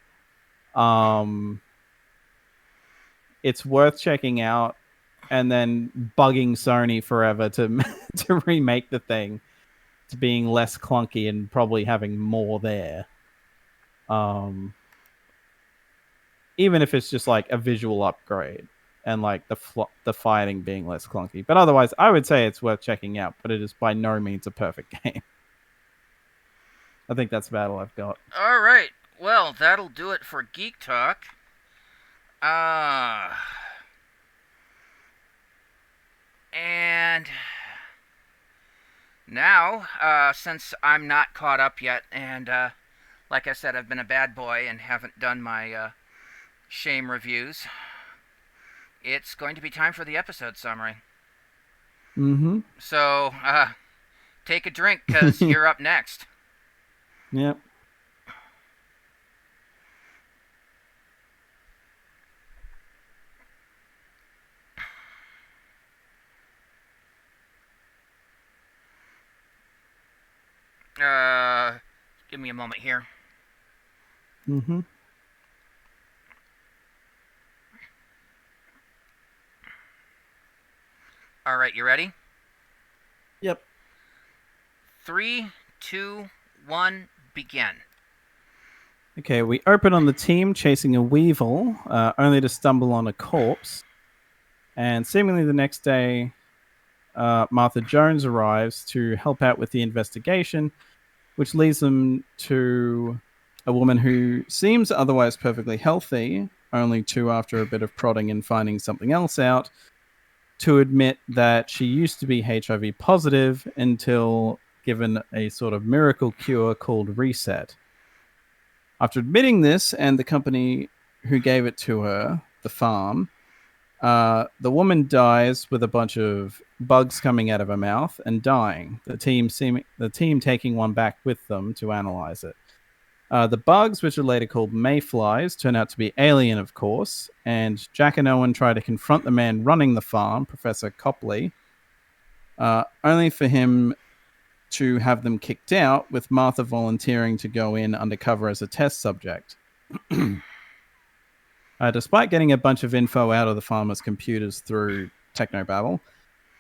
it's worth checking out, and then bugging Sony forever to to remake the thing to being less clunky and probably having more there. Even if it's just like a visual upgrade and like the fighting being less clunky. But otherwise, I would say it's worth checking out, but it is by no means a perfect game. I think that's about all I've got. All right. Well, that'll do it for Geek Talk. And now, since I'm not caught up yet, and like I said, I've been a bad boy and haven't done my shame reviews, it's going to be time for the episode summary. Mm-hmm. So, take a drink, because you're up next. Yep. Give me a moment here. Mm-hmm. All right, you ready? Yep. 3, 2, 1, begin. Okay, we open on the team chasing a weevil, only to stumble on a corpse. And seemingly the next day, Martha Jones arrives to help out with the investigation, which leads them to a woman who seems otherwise perfectly healthy, only to, after a bit of prodding and finding something else out, to admit that she used to be HIV positive until given a sort of miracle cure called Reset. After admitting this, and the company who gave it to her, the farm, the woman dies with a bunch of bugs coming out of her mouth and dying. The team taking one back with them to analyze it. The bugs, which are later called mayflies, turn out to be alien, of course, and Jack and Owen try to confront the man running the farm, Professor Copley, only for him to have them kicked out, with Martha volunteering to go in undercover as a test subject. Despite getting a bunch of info out of the farmer's computers through technobabble,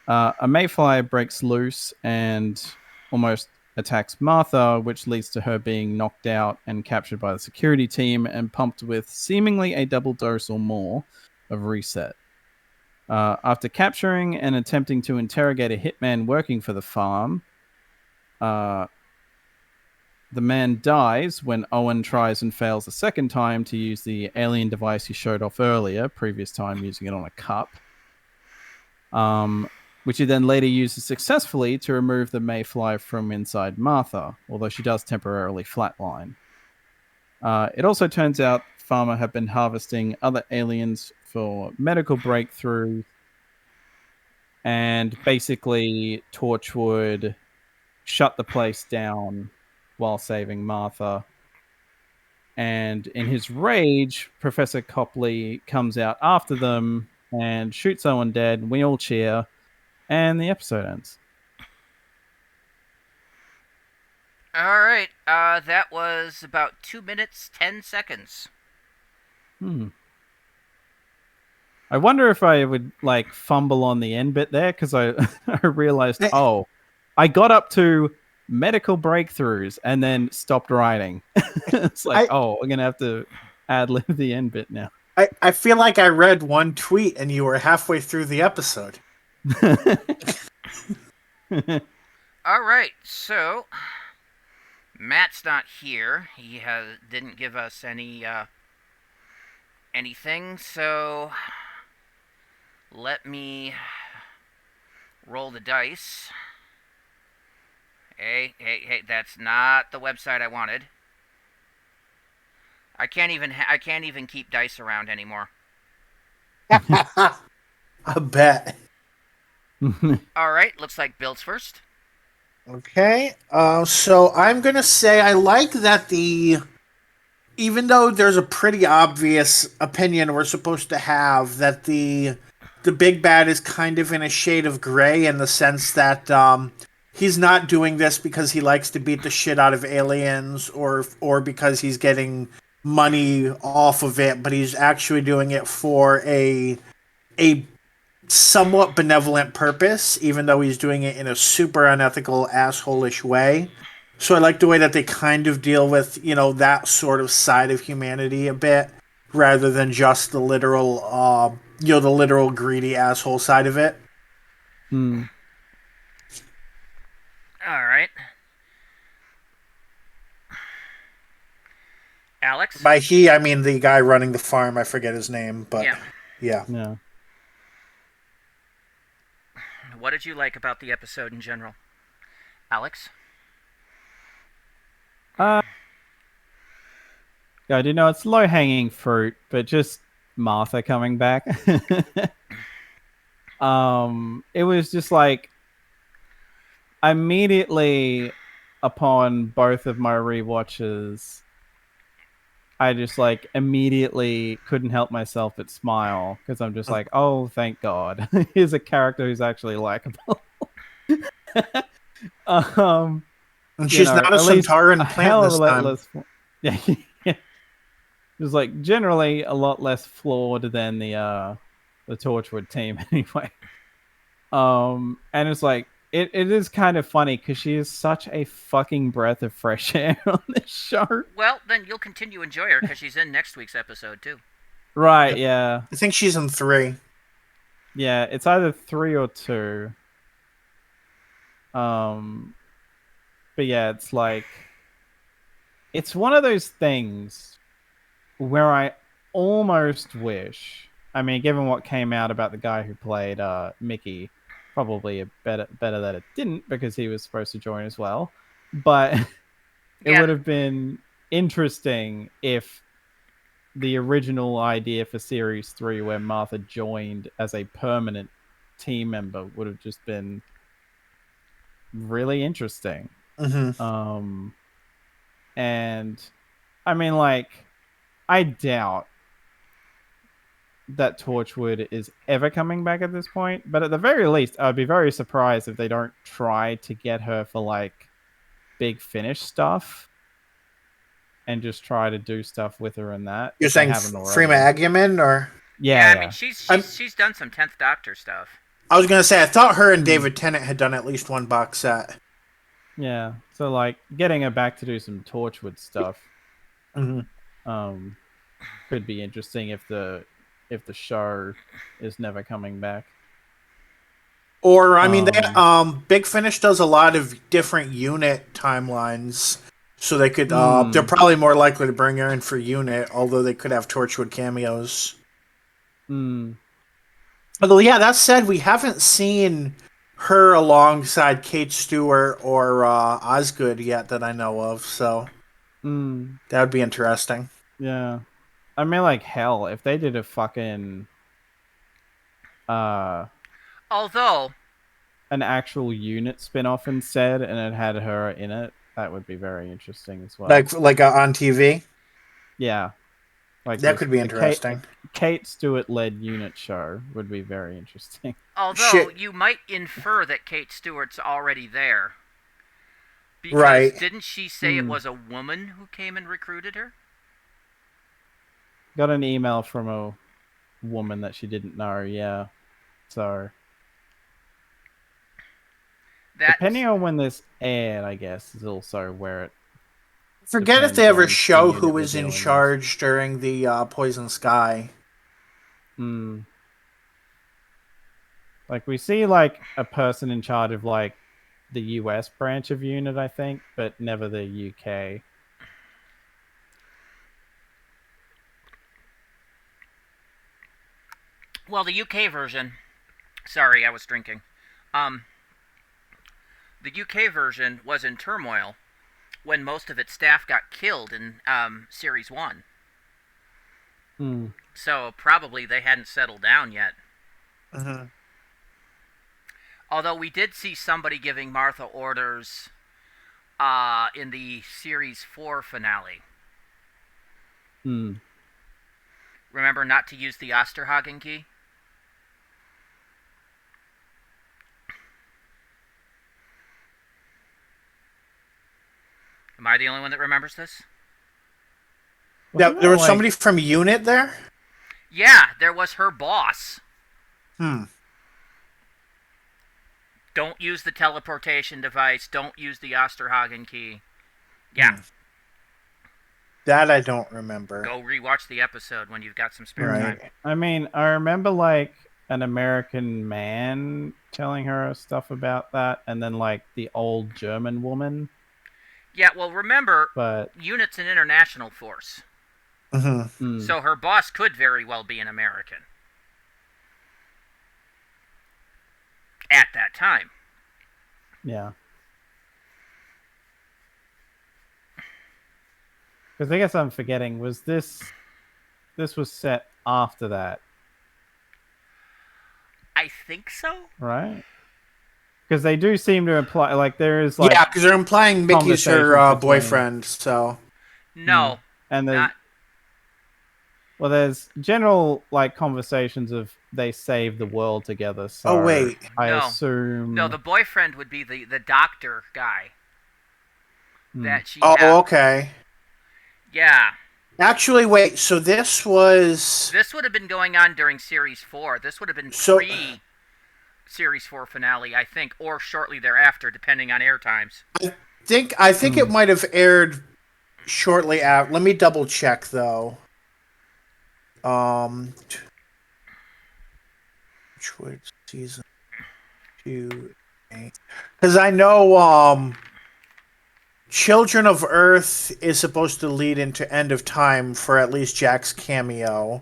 a mayfly breaks loose and almost attacks Martha, which leads to her being knocked out and captured by the security team and pumped with seemingly a double dose or more of Reset. After capturing and attempting to interrogate a hitman working for the farm, the man dies when Owen tries and fails a second time to use the alien device he showed off earlier, previous time using it on a cup, which he then later uses successfully to remove the mayfly from inside Martha, although she does temporarily flatline. It also turns out Farmer have been harvesting other aliens for medical breakthrough, and basically Torchwood shut the place down while saving Martha. And in his rage, Professor Copley comes out after them and shoots Owen dead. We all cheer, and the episode ends. All right, that was about 2 minutes, 10 seconds. I wonder if I would fumble on the end bit there, because I realized, I got up to medical breakthroughs and then stopped writing. It's I'm gonna have to ad-lib the end bit now. I feel like I read one tweet and you were halfway through the episode. All right, so Matt's not here. He didn't give us anything, so let me roll the dice. Hey, that's not the website I wanted. I can't even keep dice around anymore. I bet. All right, looks like Bill's first. Okay, so I'm gonna say I like that even though there's a pretty obvious opinion we're supposed to have that the big bad is kind of in a shade of gray, in the sense that he's not doing this because he likes to beat the shit out of aliens or because he's getting money off of it, but he's actually doing it for a somewhat benevolent purpose, even though he's doing it in a super unethical, asshole-ish way. So I like the way that they kind of deal with, that sort of side of humanity a bit, rather than just the literal, the literal greedy asshole side of it. All right. Alex? By he, I mean the guy running the farm. I forget his name, but yeah. What did you like about the episode in general? Alex? I do know it's low-hanging fruit, but just Martha coming back. It was just immediately upon both of my rewatches, I just immediately couldn't help myself but smile, because I'm just oh, thank God. Here's a character who's actually likable. And she's not a Centauran plant this time. Yeah. It was generally a lot less flawed than the Torchwood team anyway. And it's like it is kind of funny because she is such a fucking breath of fresh air on this show. Well, then you'll continue to enjoy her because she's in next week's episode too. Right? Yeah. I think she's in 3. Yeah. It's either 3 or 2. But yeah, it's like it's one of those things where I almost wish. I mean, given what came out about the guy who played Mickey, probably better that it didn't because he was supposed to join as well. But it Yeah. would have been interesting if the original idea for Series 3, where Martha joined as a permanent team member, would have just been really interesting. Mm-hmm. And I mean, like, I doubt that Torchwood is ever coming back at this point, but at the very least, I'd be very surprised if they don't try to get her for like Big Finish stuff and just try to do stuff with her in that. You're if they saying haven't already. Freema Agyeman, or Yeah, I mean, she's done some 10th Doctor stuff. I was gonna say I thought her and David Tennant had done at least one box set. yeah. So like getting her back to do some Torchwood stuff Mm-hmm. could be interesting if the show is never coming back. Or I mean, Big Finish does a lot of different unit timelines, so they could. They're probably more likely to bring her in for unit, although they could have Torchwood cameos. Although, yeah, that said, we haven't seen her alongside Kate Stewart or Osgood yet that I know of, so that would be interesting. Yeah. I mean, like, hell, if they did a fucking Although an actual unit spin-off instead and it had her in it, that would be very interesting as well. Like on TV? Yeah. Like that could be interesting. Kate Stewart-led unit show would be very interesting. Although you might infer that Kate Stewart's already there. Because right. Didn't she say it was a woman who came and recruited her? Got an email from a woman that she didn't know, yeah. So depending on when this aired, I guess, is also where it forget if they ever show who was in charge during the Poison Sky. Like, we see, like, a person in charge of, like, the US branch of unit, I think, but never the UK. Well, the UK version... Sorry, I was drinking. The UK version was in turmoil when most of its staff got killed in Series 1. So probably they hadn't settled down yet. Although we did see somebody giving Martha orders in the Series 4 finale. Remember not to use the Osterhagen key? Am I the only one that remembers this? Yeah, there was somebody from Unit there? Yeah, there was her boss. Don't use the teleportation device. Don't use the Osterhagen key. Yeah. That I don't remember. Go rewatch the episode when you've got some spare time. I mean, I remember, like, an American man telling her stuff about that, and then, like, the old German woman. Yeah, well, remember, Unit's an international force. So her boss could very well be an American. At that time. Yeah. Because I guess I'm forgetting, was this was set after that? I think so. Right? Because they do seem to imply, like, there is, like... Yeah, because they're implying Mickey's her boyfriend, so... No. And there's... Well, there's general, like, conversations of they save the world together, so... Oh, wait. I assume... No, the boyfriend would be the doctor guy. That she okay. Yeah. Actually, wait, so this was... This would have been going on during Series 4. This would have been pre... Series 4 finale, I think, or shortly thereafter, depending on air times. I think it might have aired shortly after. Let me double check though. Torchwood season 2, because I know Children of Earth is supposed to lead into End of Time for at least Jack's cameo.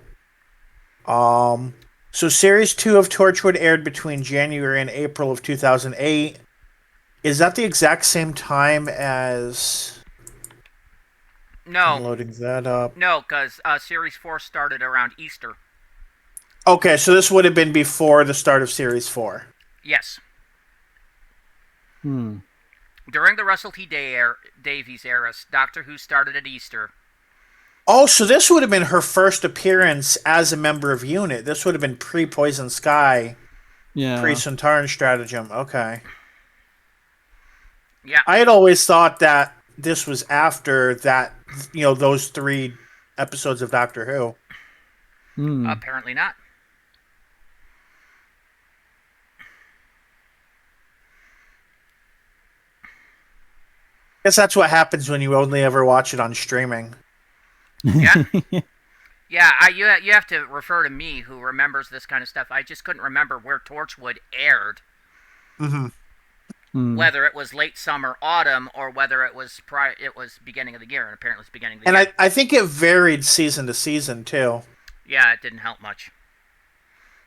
So Series 2 of Torchwood aired between January and April of 2008. Is that the exact same time as... No. I'm loading that up. No, because Series 4 started around Easter. Okay, so this would have been before the start of Series 4. Yes. During the Russell T. Davies era, Doctor Who started at Easter. Oh, so this would have been her first appearance as a member of UNIT. This would have been pre-Poison Sky, pre-Centauran Stratagem. Okay. Yeah. I had always thought that this was after that, those 3 episodes of Doctor Who. Apparently not. I guess that's what happens when you only ever watch it on streaming. Yeah. Yeah, you have to refer to me, who remembers this kind of stuff. I just couldn't remember where Torchwood aired. Whether it was late summer, autumn, or whether it was beginning of the year, and apparently it's beginning of the year. And I think it varied season to season, too. Yeah, it didn't help much.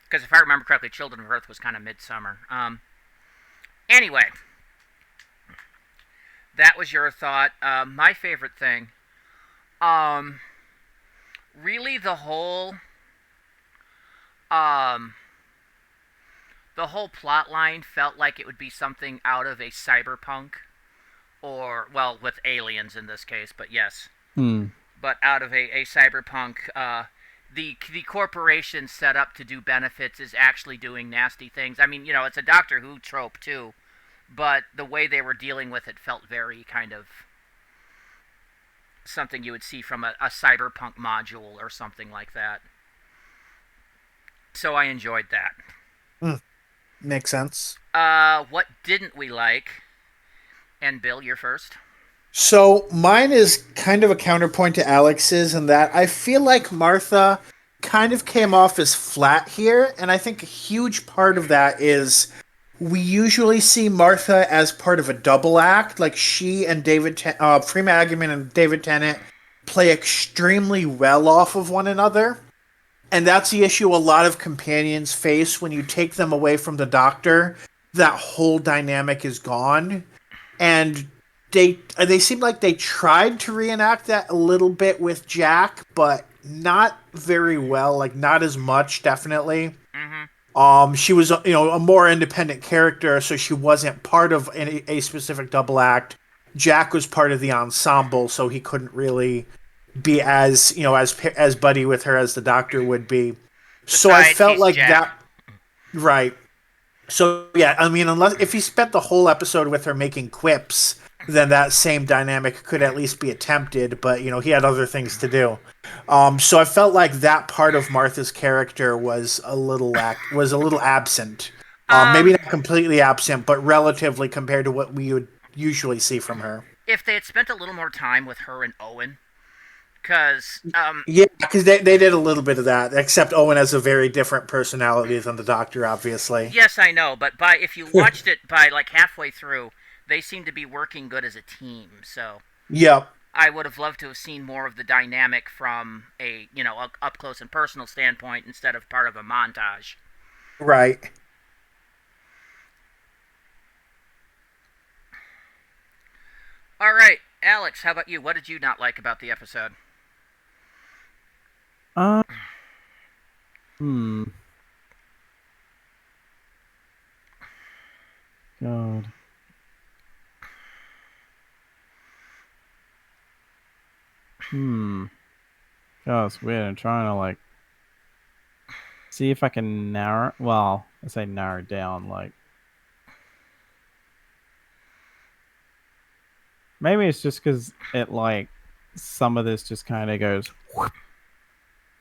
Because if I remember correctly, Children of Earth was kind of midsummer. Anyway, that was your thought. My favorite thing, really the whole plot line felt like it would be something out of a cyberpunk, or, well, with aliens in this case, but yes. But out of a cyberpunk, the corporation set up to do benefits is actually doing nasty things. I mean, it's a Doctor Who trope, too, but the way they were dealing with it felt very kind of something you would see from a cyberpunk module or something like that. So I enjoyed that. Makes sense. What didn't we like? And Bill, you're first. So mine is kind of a counterpoint to Alex's in that I feel like Martha kind of came off as flat here, and I think a huge part of that is we usually see Martha as part of a double act. Like she and Freema Agyeman and David Tennant play extremely well off of one another. And that's the issue a lot of companions face when you take them away from the Doctor. That whole dynamic is gone. And they seem like they tried to reenact that a little bit with Jack, but not very well. Like, not as much, definitely. She was, a more independent character, so she wasn't part of a specific double act. Jack was part of the ensemble, so he couldn't really be as buddy with her as the Doctor would be. So I felt like Jack. that, right? So yeah, I mean, if he spent the whole episode with her making quips, then that same dynamic could at least be attempted. But he had other things to do. So I felt like that part of Martha's character was a little absent. Maybe not completely absent, but relatively compared to what we would usually see from her. If they had spent a little more time with her and Owen, because they did a little bit of that. Except Owen has a very different personality than the Doctor, obviously. Yes, I know, but if you watched it by like halfway through, they seem to be working good as a team. So yep. I would have loved to have seen more of the dynamic from a up close and personal standpoint instead of part of a montage. Right. All right, Alex, how about you? What did you not like about the episode? God. God, it's weird. I'm trying to see if I can narrow. Well, I say narrow down. Maybe it's just because it some of this just kind of goes.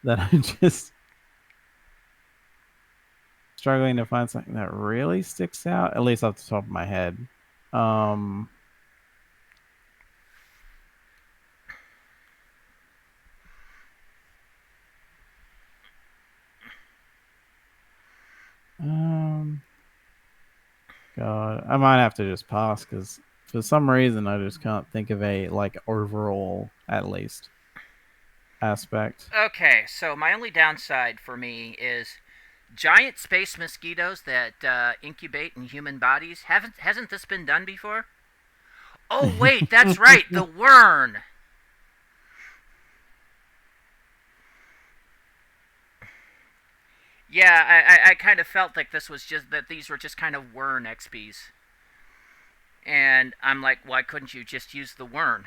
That I just Struggling to find something that really sticks out, at least off the top of my head. Um, God, I might have to just pass because for some reason I just can't think of a like overall, at least, aspect. Okay, so my only downside for me is giant space mosquitoes that incubate in human bodies. Hasn't this been done before? Oh wait, that's right, the Wern. Yeah, I kind of felt like this was just that these were just kind of Wern XPs, and I'm like, why couldn't you just use the Wern?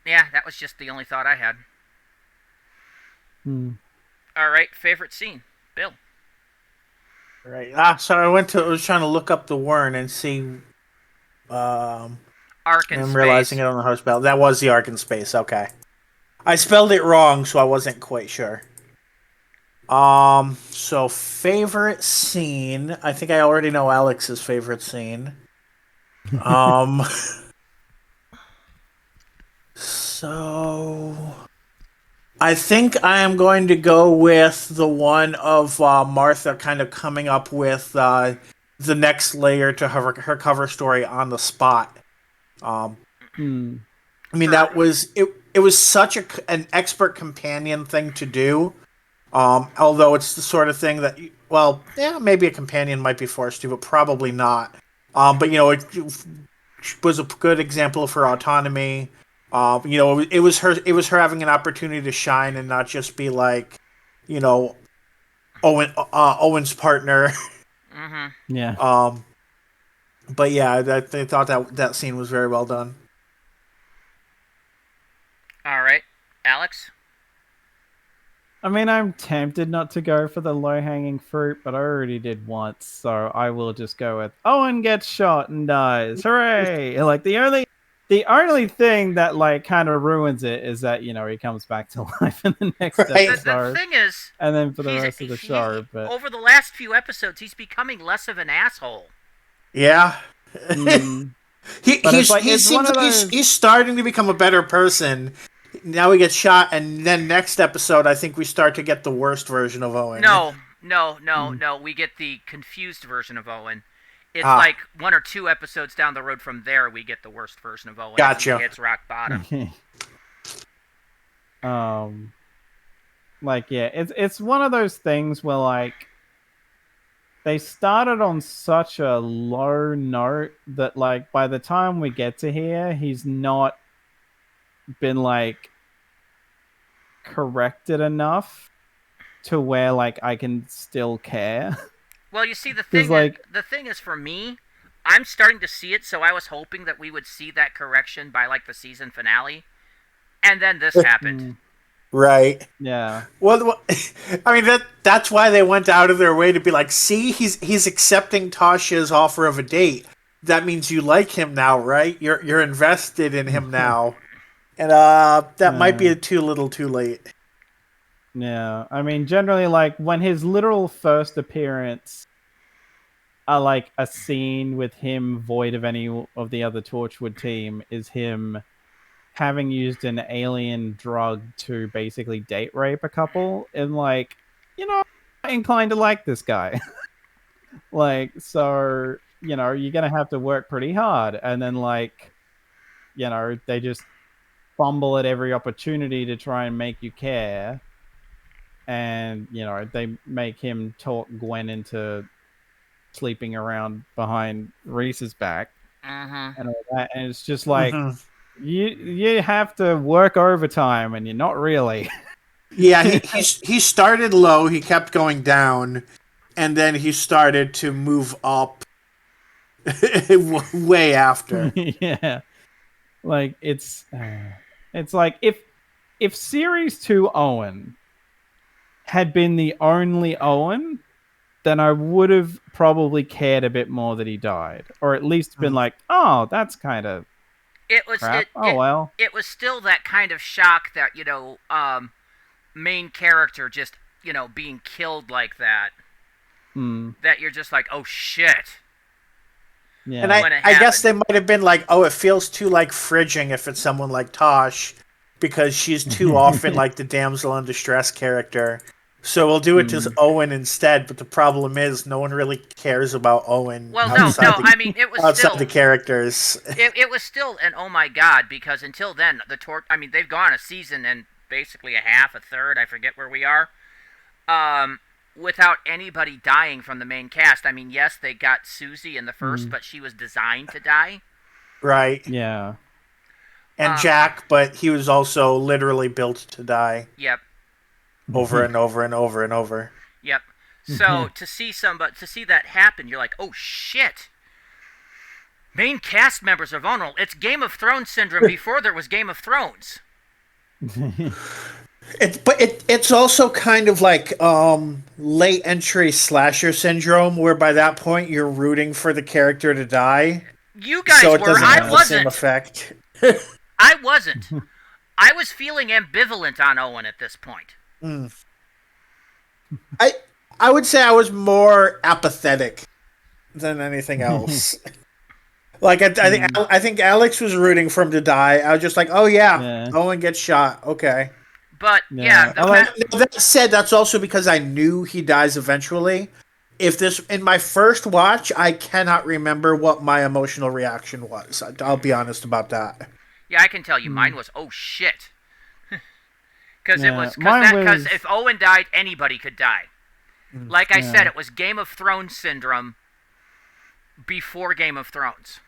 Yeah, that was just the only thought I had. All right, favorite scene, Bill. Right. So I was trying to look up the Wern and see. Ark in I'm space. realizing it on the host spell. That was the Ark in space. Okay. I spelled it wrong, so I wasn't quite sure. So favorite scene. I think I already know Alex's favorite scene. So I think I am going to go with the one of Martha kind of coming up with the next layer to her cover story on the spot. I mean, that was it. It was such an expert companion thing to do. Although it's the sort of thing that, well, yeah, maybe a companion might be forced to, but probably not. But it was a good example of her autonomy. It was her having an opportunity to shine and not just be like, Owen's partner. Mm-hmm. Yeah. But yeah, they thought that scene was very well done. All right, Alex. I mean, I'm tempted not to go for the low-hanging fruit, but I already did once, so I will just go with Owen gets shot and dies. Hooray! Like the only thing that like kind of ruins it is that he comes back to life in the next episode. The thing is, and then for the rest of the show, but over the last few episodes, he's becoming less of an asshole. Yeah. He's starting to become a better person. Now he gets shot, and then next episode, I think we start to get the worst version of Owen. No. We get the confused version of Owen. It's like 1 or 2 episodes down the road from there, we get the worst version of Owen. Gotcha. He hits rock bottom. It's one of those things where like they started on such a low note that like by the time we get to here, he's not been like corrected enough to where like I can still care. Well, you see, the thing is for me, I'm starting to see it, so I was hoping that we would see that correction by like the season finale, and then this happened. Right. Yeah. Well, I mean that's why they went out of their way to be like, see, he's accepting Tasha's offer of a date. That means you like him now, right? You're invested in him now. And that might be too little too late. Yeah. I mean, generally, like, when his literal first appearance are, like, a scene with him void of any of the other Torchwood team is him having used an alien drug to basically date rape a couple and, like, I'm inclined to like this guy. Like, so, you're going to have to work pretty hard. And then, like, they just fumble at every opportunity to try and make you care, and they make him talk Gwen into sleeping around behind Reese's back and all that, and it's just like you have to work overtime and you're not really. Yeah, he started low, he kept going down, and then he started to move up way after. Yeah, like it's like if series 2 Owen had been the only Owen, then I would have probably cared a bit more that he died, or at least been like, oh, that's kind of crap. Well, it was still that kind of shock that main character just being killed like that, Hmm. that you're just like, oh shit. Yeah. And when it I guess they happened. might have been like, oh, it feels too like fridging if it's someone like Tosh, because she's too often like the damsel in distress character. So we'll do it to Owen instead. But the problem is, no one really cares about Owen Well, no, I mean, it was outside still the characters. it was still an oh my god, because until then I mean, they've gone a season and basically a half, a third, I forget where we are, without anybody dying from the main cast. I mean, yes, they got Susie in the first, but she was designed to die. Right. Yeah. And Jack, but he was also literally built to die. Yep. Over and over and over and over. Yep. So to see that happen, you're like, oh shit. Main cast members are vulnerable. It's Game of Thrones syndrome before there was Game of Thrones. It's also kind of like late entry slasher syndrome, where by that point you're rooting for the character to die. You guys so it were. doesn't I have the same wasn't. effect. I wasn't. I was feeling ambivalent on Owen at this point. I would say I was more apathetic than anything else. Like I think Alex was rooting for him to die. I was just like, oh yeah. Owen gets shot. Okay. But that said, that's also because I knew he dies eventually. In my first watch, I cannot remember what my emotional reaction was. I'll be honest about that. Yeah, I can tell you, mine was oh shit. Because if Owen died, anybody could die. Like I said, it was Game of Thrones syndrome before Game of Thrones.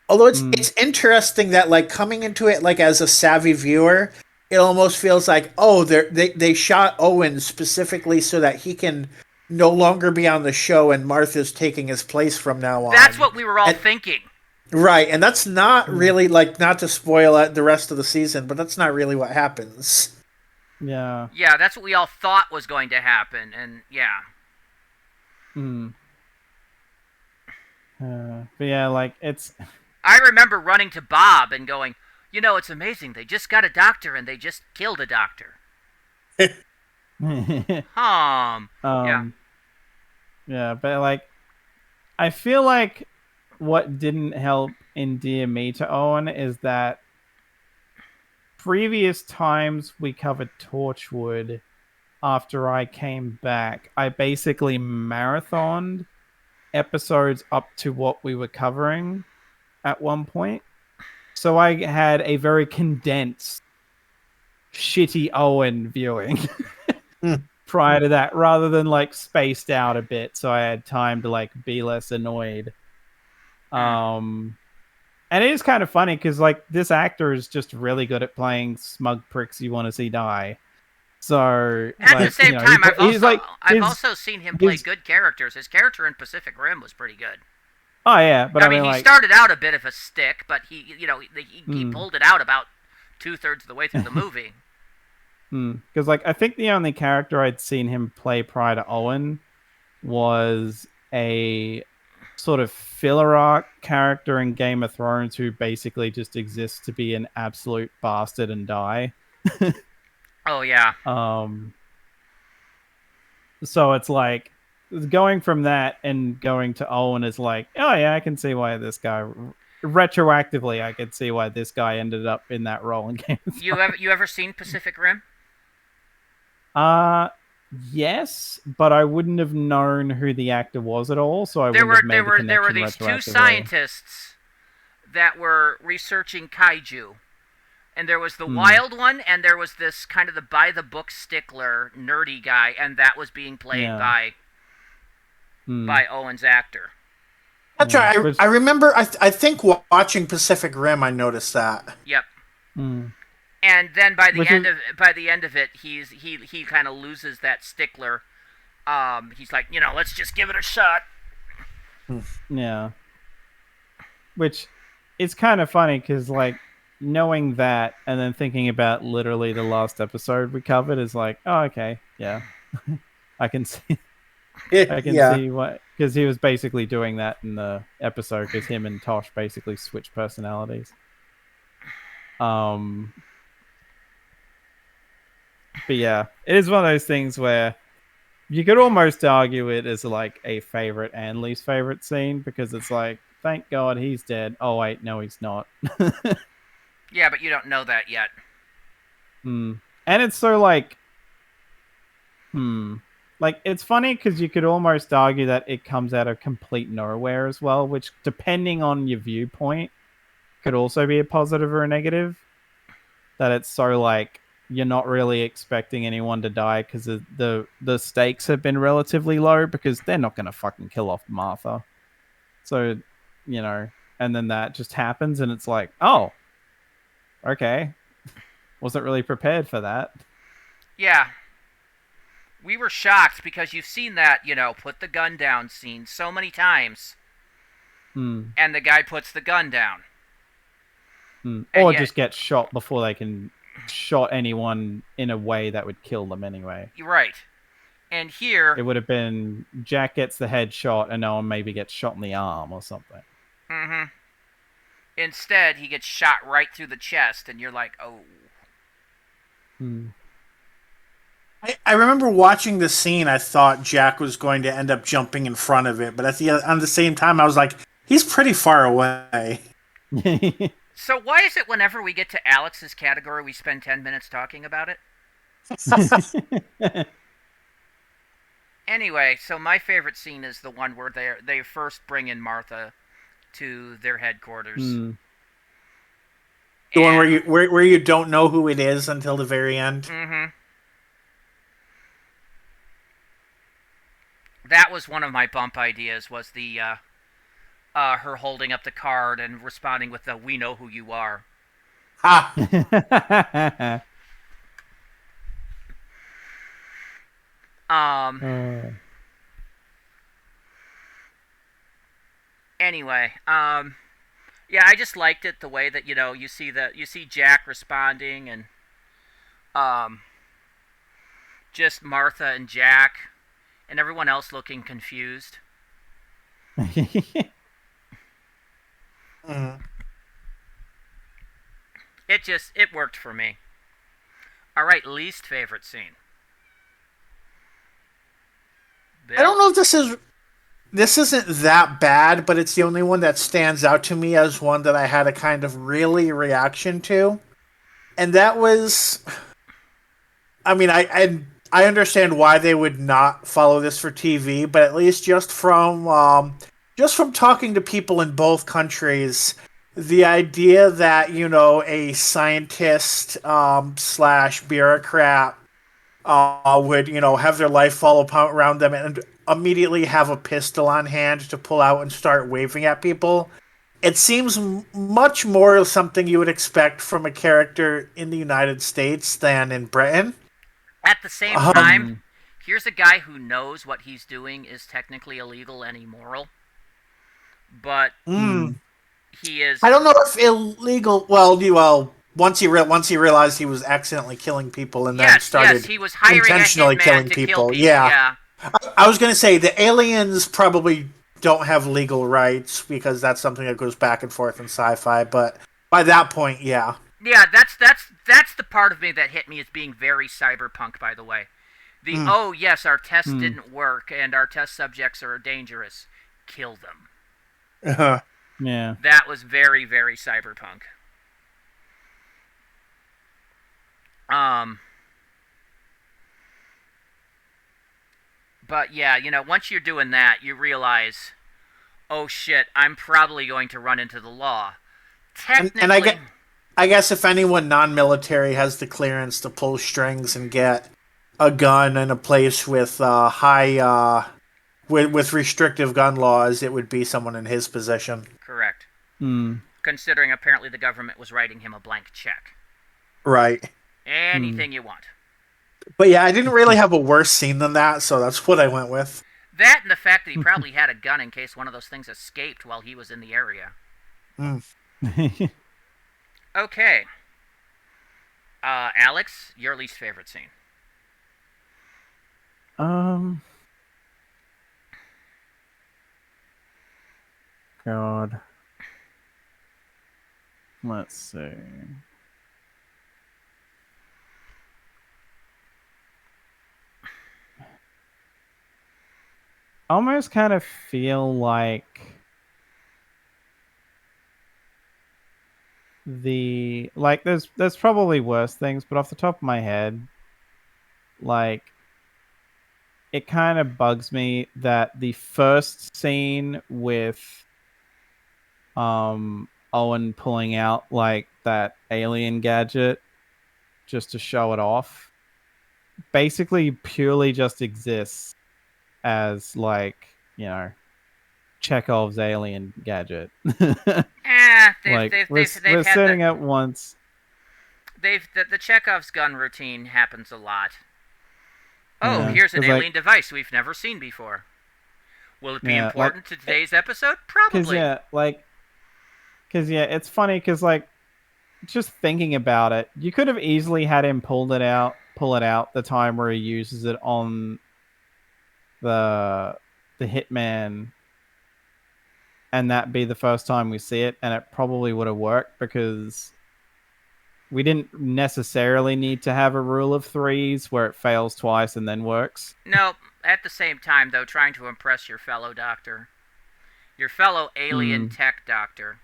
Although it's interesting that like coming into it like as a savvy viewer, it almost feels like, oh, they shot Owen specifically so that he can no longer be on the show and Martha's taking his place from now on. That's what we were all thinking. Right, and that's not really, like, not to spoil the rest of the season, but that's not really what happens. Yeah. Yeah, that's what we all thought was going to happen, and yeah. But yeah, like, it's... I remember running to Bob and going, it's amazing. They just got a doctor and they just killed a doctor. Yeah. Yeah, but like, I feel like what didn't help endear me to Owen is that previous times we covered Torchwood after I came back, I basically marathoned episodes up to what we were covering at one point. So I had a very condensed, shitty Owen viewing prior to that, rather than like spaced out a bit, so I had time to like be less annoyed. And it is kind of funny because like this actor is just really good at playing smug pricks you want to see die. So at like, the same time, I've also seen him play his, good characters. His character in Pacific Rim was pretty good. Oh yeah, but I mean he like, started out a bit of a stick, but he pulled it out about 2/3 of the way through the movie. Because like I think the only character I'd seen him play prior to Owen was a sort of filler arc character in Game of Thrones who basically just exists to be an absolute bastard and die. Oh yeah. So it's like going from that and going to Owen is like, oh yeah, I can see why this guy retroactively I could see why this guy ended up in that role in Game of Thrones. You ever seen Pacific Rim? Yes, but I wouldn't have known who the actor was at all, so there were these two scientists that were researching kaiju. And there was the wild one, and there was this kind of the by-the-book stickler, nerdy guy, and that was being played by Owen's actor. That's right. I remember, I think watching Pacific Rim, I noticed that. Yep. And then by the end of it, he kind of loses that stickler. He's like, let's just give it a shot. Yeah. Which is kind of funny because, like, knowing that and then thinking about literally the last episode we covered is like, oh, okay, yeah. I can see see what, because he was basically doing that in the episode because him and Tosh basically switched personalities. But yeah, it is one of those things where you could almost argue it as like a favorite and least favorite scene because it's like, thank God he's dead. Oh wait, no, he's not. Yeah, but you don't know that yet. And it's so like, like it's funny because you could almost argue that it comes out of complete nowhere as well, which depending on your viewpoint could also be a positive or a negative. That it's so like you're not really expecting anyone to die because the stakes have been relatively low because they're not gonna fucking kill off Martha. So, and then that just happens and it's like, oh, okay. Wasn't really prepared for that. Yeah. We were shocked because you've seen that, put the gun down scene so many times. And the guy puts the gun down. Or just get shot before they can shot anyone in a way that would kill them anyway. Right. And here... It would have been Jack gets the head shot and no one maybe gets shot in the arm or something. Mm-hmm. Instead, he gets shot right through the chest and you're like, oh... I remember watching the scene. I thought Jack was going to end up jumping in front of it, but on the same time, I was like, he's pretty far away. So why is it whenever we get to Alex's category, we spend 10 minutes talking about it? Anyway, so my favorite scene is the one where they first bring in Martha to their headquarters. The one where you don't know who it is until the very end. Mm-hmm. That was one of my bump ideas, was the her holding up the card and responding with the "We know who you are." Ha! Anyway, yeah, I just liked it the way that you see Jack responding and just Martha and Jack and everyone else looking confused. It worked for me. All right, least favorite scene. Bill? I don't know if this isn't that bad, but it's the only one that stands out to me as one that I had a kind of really reaction to. And that was, I mean, I understand why they would not follow this for TV, but at least just from talking to people in both countries, the idea that, a scientist slash bureaucrat would, have their life fall apart around them and immediately have a pistol on hand to pull out and start waving at people. It seems much more something you would expect from a character in the United States than in Britain. At the same time, here's a guy who knows what he's doing is technically illegal and immoral. But he is... I don't know if illegal... Well, once he realized he was accidentally killing people and then started he was hiring intentionally a hitman killing to people. Kill people. Yeah. I was going to say, the aliens probably don't have legal rights because that's something that goes back and forth in sci-fi, but by that point, yeah. Yeah, that's the part of me that hit me as being very cyberpunk, by the way. Oh, yes, our test didn't work, and our test subjects are dangerous. Kill them. Yeah. That was very, very cyberpunk. But yeah, once you're doing that, you realize, oh shit, I'm probably going to run into the law. Technically... And I guess if anyone non-military has the clearance to pull strings and get a gun in a place with with restrictive gun laws, it would be someone in his position. Correct. Considering apparently the government was writing him a blank check. Right. Anything you want. But yeah, I didn't really have a worse scene than that, so that's what I went with. That and the fact that he probably had a gun in case one of those things escaped while he was in the area. Okay. Alex, your least favorite scene. God. Let's see. almost kind of feel like there's probably worse things, but off the top of my head, like it kind of bugs me that the first scene with Owen pulling out like that alien gadget just to show it off basically purely just exists as like, Chekhov's alien gadget. We're setting it once. The Chekhov's gun routine happens a lot. Oh, Yeah, here's an 'cause, alien device we've never seen before. Will it be important to today's episode? Probably. It's funny because just thinking about it, you could have easily had him pull it out the time where he uses it on the hitman, and that be the first time we see it, and it probably would have worked because we didn't necessarily need to have a rule of threes where it fails twice and then works. No, at the same time, though, trying to impress your fellow doctor. Your fellow alien tech doctor.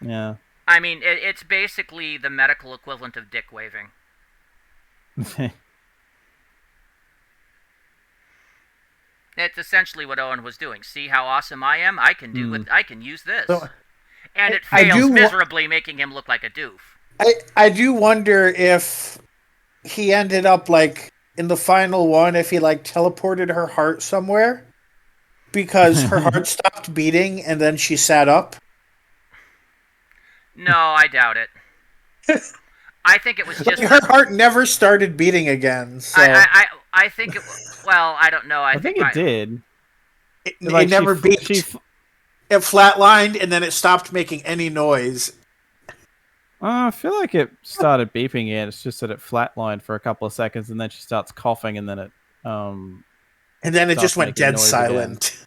Yeah. I mean, it's basically the medical equivalent of dick waving. It's essentially what Owen was doing. See how awesome I am? I can do I can use this. So, and it fails miserably, making him look like a doof. I do wonder if he ended up in the final one, if he teleported her heart somewhere because her heart stopped beating and then she sat up. No, I doubt it. I think it was just her heart never started beating again. So I think it. Well, I don't know. I think it did. It never beat. It flatlined and then it stopped making any noise. I feel like it started beeping again. It's just that it flatlined for a couple of seconds and then she starts coughing and then it and then it just went dead silent.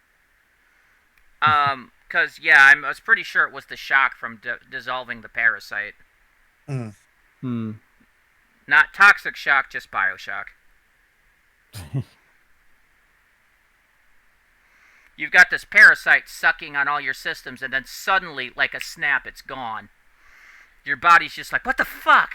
Because I was pretty sure it was the shock from dissolving the parasite. Not toxic shock, just bioshock. You've got this parasite sucking on all your systems, and then suddenly, like a snap, it's gone. Your body's just like, what the fuck?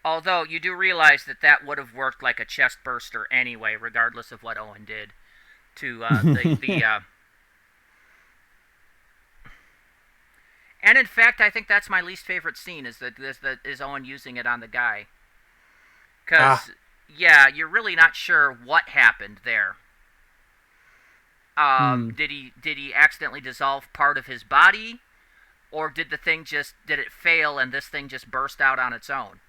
Although, you do realize that would have worked like a chest burster anyway, regardless of what Owen did to And in fact, I think that's my least favorite scene, is Owen using it on the guy. Because, you're really not sure what happened there. Did he accidentally dissolve part of his body? Or did it fail and this thing just burst out on its own?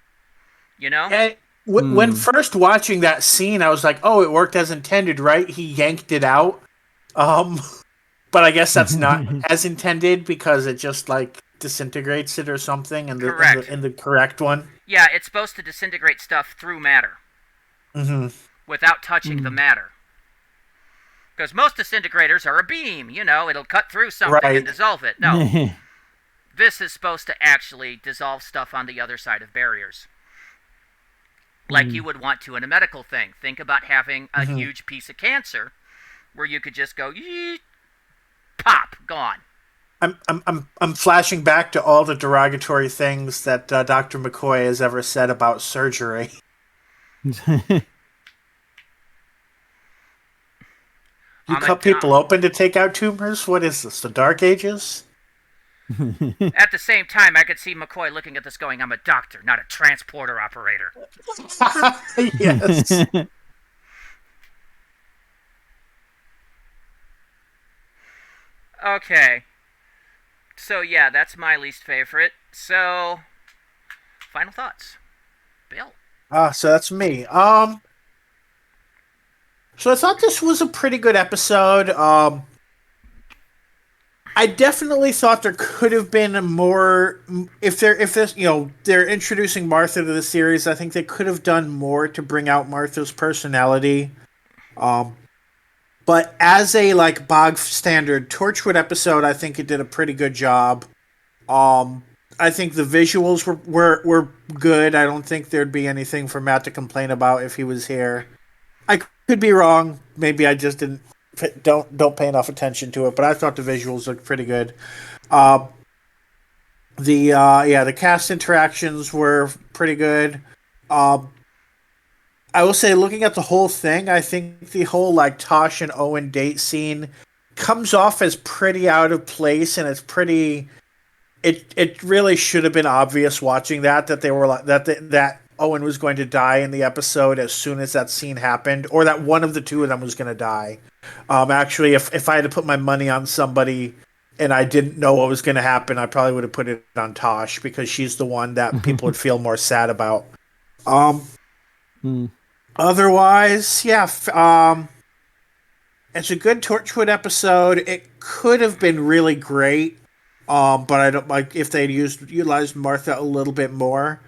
You know? When first watching that scene, I was like, oh, it worked as intended, right? He yanked it out. But I guess that's not as intended because it just disintegrates it or something in the correct one. Yeah, it's supposed to disintegrate stuff through matter. Without touching the matter. Because most disintegrators are a beam, it'll cut through something and dissolve it. No. This is supposed to actually dissolve stuff on the other side of barriers. Like you would want to in a medical thing. Think about having a huge piece of cancer where you could just go, yeet, pop, gone. I'm flashing back to all the derogatory things that Dr. McCoy has ever said about surgery. You cut people open to take out tumors? What is this, the Dark Ages? At the same time, I could see McCoy looking at this going, I'm a doctor, not a transporter operator. Yes. Okay. So, that's my least favorite. So, final thoughts. Bill. So that's me. So I thought this was a pretty good episode. I definitely thought there could have been more. If they're introducing Martha to the series, I think they could have done more to bring out Martha's personality. But as a bog standard Torchwood episode, I think it did a pretty good job. I think the visuals were good. I don't think there'd be anything for Matt to complain about if he was here. I could be wrong. Maybe I just didn't don't pay enough attention to it. But I thought the visuals looked pretty good. Uh, the cast interactions were pretty good. Um, I will say, looking at the whole thing, I think the whole like Tosh and Owen date scene comes off as pretty out of place, and it's pretty. It really should have been obvious watching that they were like that Owen was going to die in the episode as soon as that scene happened, or that one of the two of them was going to die. Actually, if I had to put my money on somebody and I didn't know what was going to happen, I probably would have put it on Tosh because she's the one that people would feel more sad about. Hmm. Otherwise, yeah, it's a good Torchwood episode. It could have been really great, but I don't like if they'd utilized Martha a little bit more.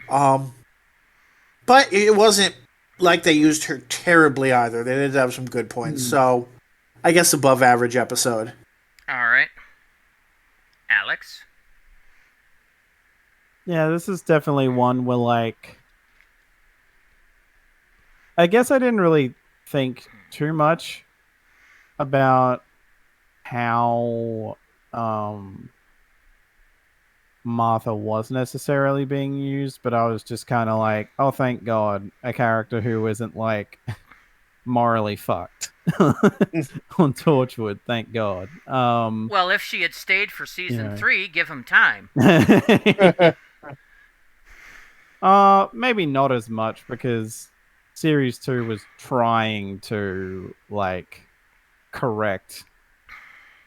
But it wasn't like they used her terribly either. They did have some good points, so I guess above average episode. All right. Alex? Yeah, this is definitely one where, like, I guess I didn't really think too much about how Martha was necessarily being used, but I was just kind of like, oh, thank God, a character who isn't, like, morally fucked on Torchwood, thank God. Well, if she had stayed for season 3, give him time. Maybe not as much because series 2 was trying to like correct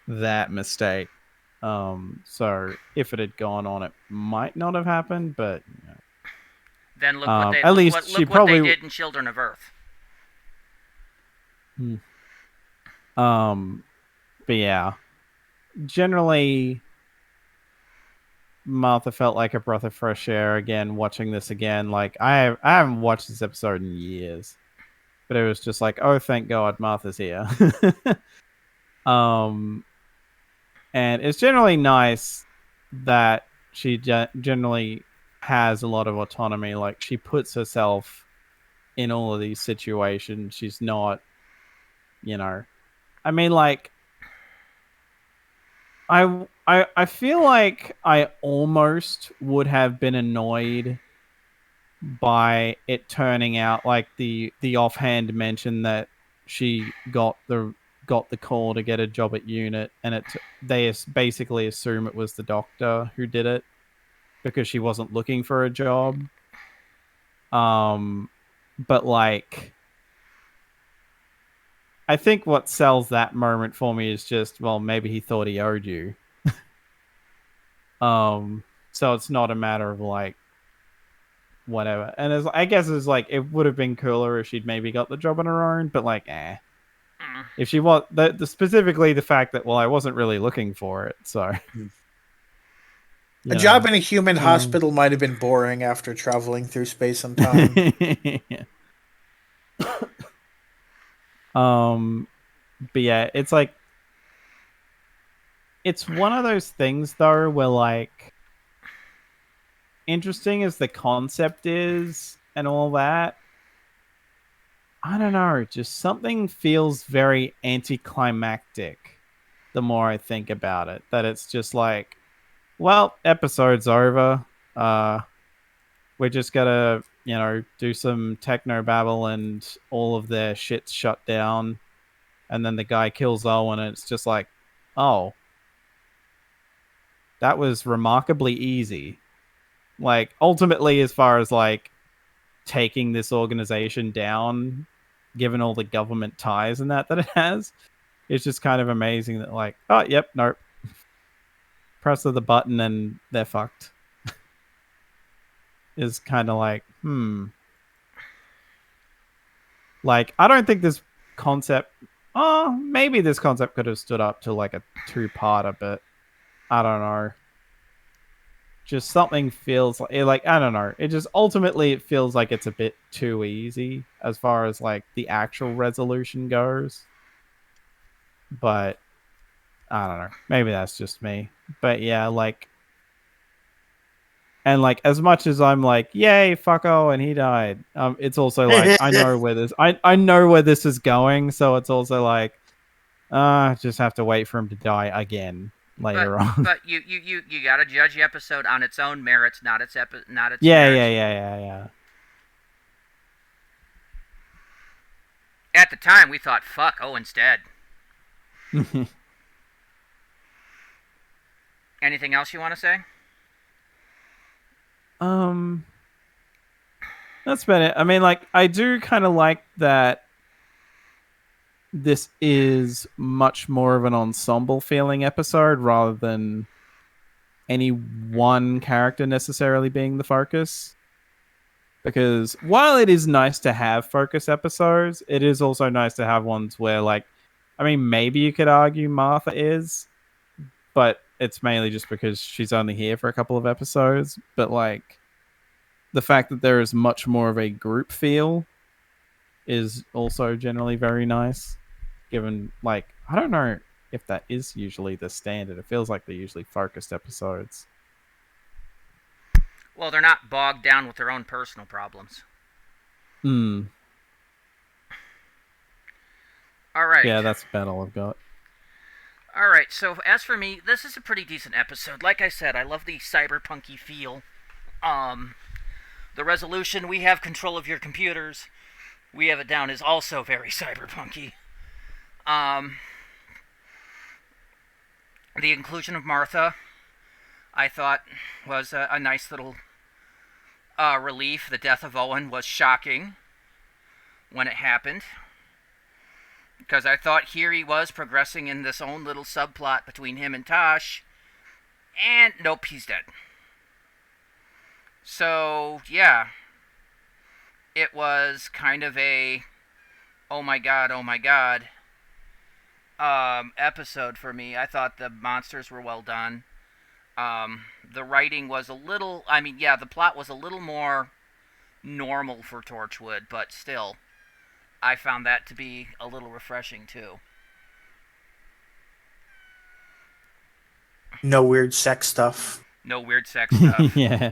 that mistake. So if it had gone on, it might not have happened. But Then look what they at least look she what probably they did in Children of Earth. But yeah, generally, Martha felt like a breath of fresh air again. Watching this again, like I haven't watched this episode in years, but it was just like, oh, thank God, Martha's here. And it's generally nice that she generally has a lot of autonomy. Like she puts herself in all of these situations. She's not, I mean, like I feel like I almost would have been annoyed by it turning out like the offhand mention that she got the call to get a job at unit, and they basically assume it was the doctor who did it because she wasn't looking for a job. But like I think what sells that moment for me is just, well, maybe he thought he owed you. So it's not a matter of like whatever. And I guess it's like it would have been cooler if she'd maybe got the job on her own, but like, if she was specifically the fact that, well, I wasn't really looking for it, so A job in a human hospital might have been boring after traveling through space and time. But yeah, it's like it's one of those things though where like interesting as the concept is and all that, I don't know, just something feels very anticlimactic the more I think about it. That it's just like, well, episode's over. We're just gotta, do some techno babble and all of their shit's shut down. And then the guy kills Owen, and it's just like, oh, that was remarkably easy. Like, ultimately, as far as like taking this organization down, given all the government ties and that it has, it's just kind of amazing that like, oh, yep, nope. Press of the button and they're fucked. Is kind of like, Like, I don't think this concept... Oh, maybe this concept could have stood up to like a 2-parter, but I don't know. Just something feels like I don't know. It just ultimately it feels like it's a bit too easy as far as like the actual resolution goes. But I don't know. Maybe that's just me. But yeah, like And like, as much as I'm like, yay, fucko, and he died, it's also like I know where this is going, so it's also like, just have to wait for him to die again later on. But you gotta judge the episode on its own merits, not its merits. Yeah. At the time, we thought, fuck, Owen's dead. Anything else you want to say? That's been it. I mean, like, I do kind of like that this is much more of an ensemble feeling episode rather than any one character necessarily being the focus. Because while it is nice to have focus episodes, it is also nice to have ones where, like, I mean, maybe you could argue Martha is, but it's mainly just because she's only here for a couple of episodes. But, like, the fact that there is much more of a group feel is also generally very nice. Given, like, I don't know if that is usually the standard. It feels like they're usually focused episodes. Well, they're not bogged down with their own personal problems. Hmm. All right. Yeah, that's about all I've got. All right, so as for me, this is a pretty decent episode. Like I said, I love the cyberpunky feel. The resolution, we have control of your computers. We have it down, is also very cyberpunky. The inclusion of Martha, I thought, was a nice little relief. The death of Owen was shocking when it happened, because I thought here he was progressing in this own little subplot between him and Tosh, and nope, he's dead. So, yeah, it was kind of a oh my god episode for me. I thought the monsters were well done. The writing was a little, the plot was a little more normal for Torchwood, but still, I found that to be a little refreshing too. No weird sex stuff. No weird sex stuff. Yeah.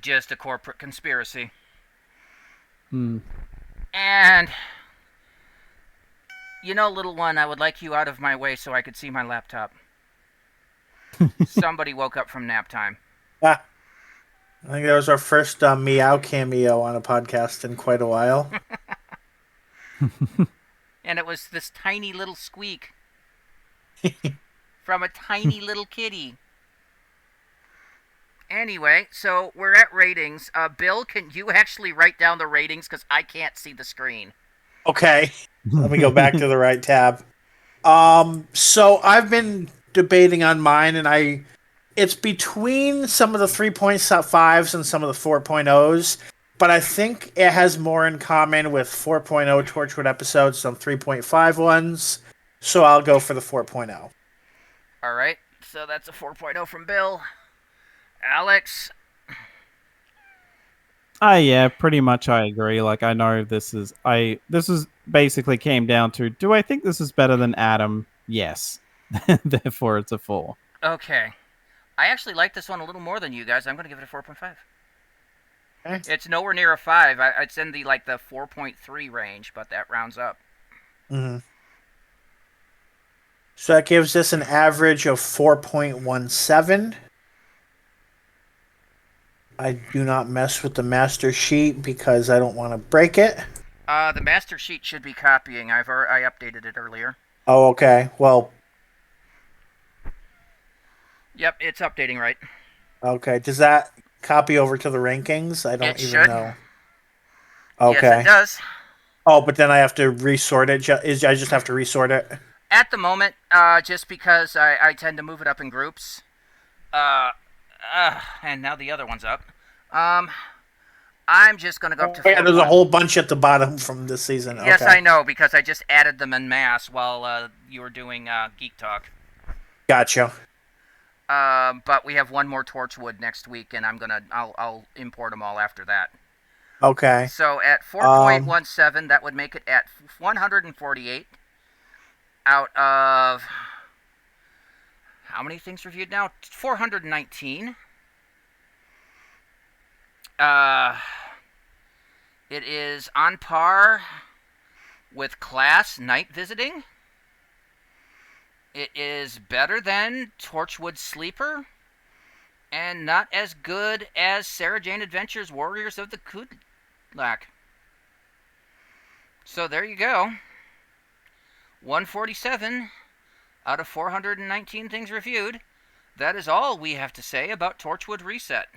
Just a corporate conspiracy. Hmm. And, you know, little one, I would like you out of my way so I could see my laptop. Somebody woke up from nap time. I think that was our first Meow cameo on a podcast in quite a while. And it was this tiny little squeak from a tiny little kitty. Anyway, so we're at ratings. Bill, can you actually write down the ratings? Because I can't see the screen. Okay. Let me go back to the right tab. So I've been debating on mine, and it's between some of the 3.5s and some of the 4.0s, but I think it has more in common with 4.0 Torchwood episodes than 3.5 ones, so I'll go for the 4.0. All right, so that's a 4.0 from Bill. Alex? Yeah, pretty much I agree. Like, I know this is basically came down to, do I think this is better than Adam? Yes. Therefore, it's a 4. Okay. I actually like this one a little more than you guys. I'm going to give it a 4.5. Okay. It's nowhere near a 5. It's in the 4.3 range, but that rounds up. Mm-hmm. So that gives us an average of 4.17. I do not mess with the master sheet because I don't want to break it. The master sheet should be copying. I updated it earlier. Oh, okay. Well. Yep, it's updating right. Okay. Does that copy over to the rankings? I don't even know. Okay. Yes, it does. Oh, but then I have to resort it. I just have to resort it. At the moment, just because I tend to move it up in groups. And now the other one's up. I'm just going to go up to 4. Yeah, there's a whole bunch at the bottom from this season. Yes, okay. I know, because I just added them en masse while you were doing Geek Talk. Gotcha. But we have one more Torchwood next week, and I'll import them all after that. Okay. So at 4.17, that would make it at 148 out of... How many things reviewed now? 419. It is on par with Class Night Visiting. It is better than Torchwood Sleeper, and not as good as Sarah Jane Adventures Warriors of the Kudlak. So there you go. 147 out of 419 things reviewed. That is all we have to say about Torchwood Reset.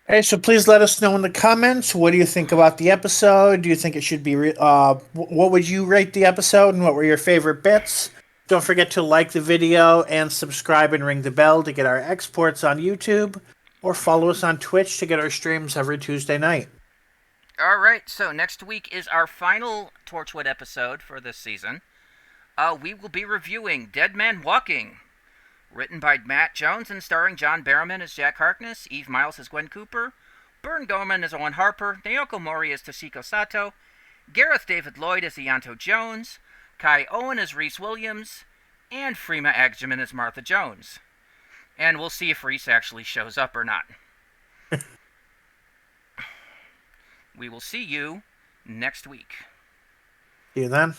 Hey, so please let us know in the comments. What do you think about the episode? Do you think it should be? What would you rate the episode, and what were your favorite bits? Don't forget to like the video and subscribe and ring the bell to get our exports on YouTube, or follow us on Twitch to get our streams every Tuesday night. All right, so next week is our final Torchwood episode for this season. We will be reviewing Dead Man Walking, written by Matt Jones and starring John Barrowman as Jack Harkness, Eve Miles as Gwen Cooper, Bern Goman as Owen Harper, Naoko Mori as Toshiko Sato, Gareth David-Lloyd as Ianto Jones, Kai Owen as Reese Williams, and Freema Agyeman as Martha Jones. And we'll see if Reese actually shows up or not. We will see you next week. See you then.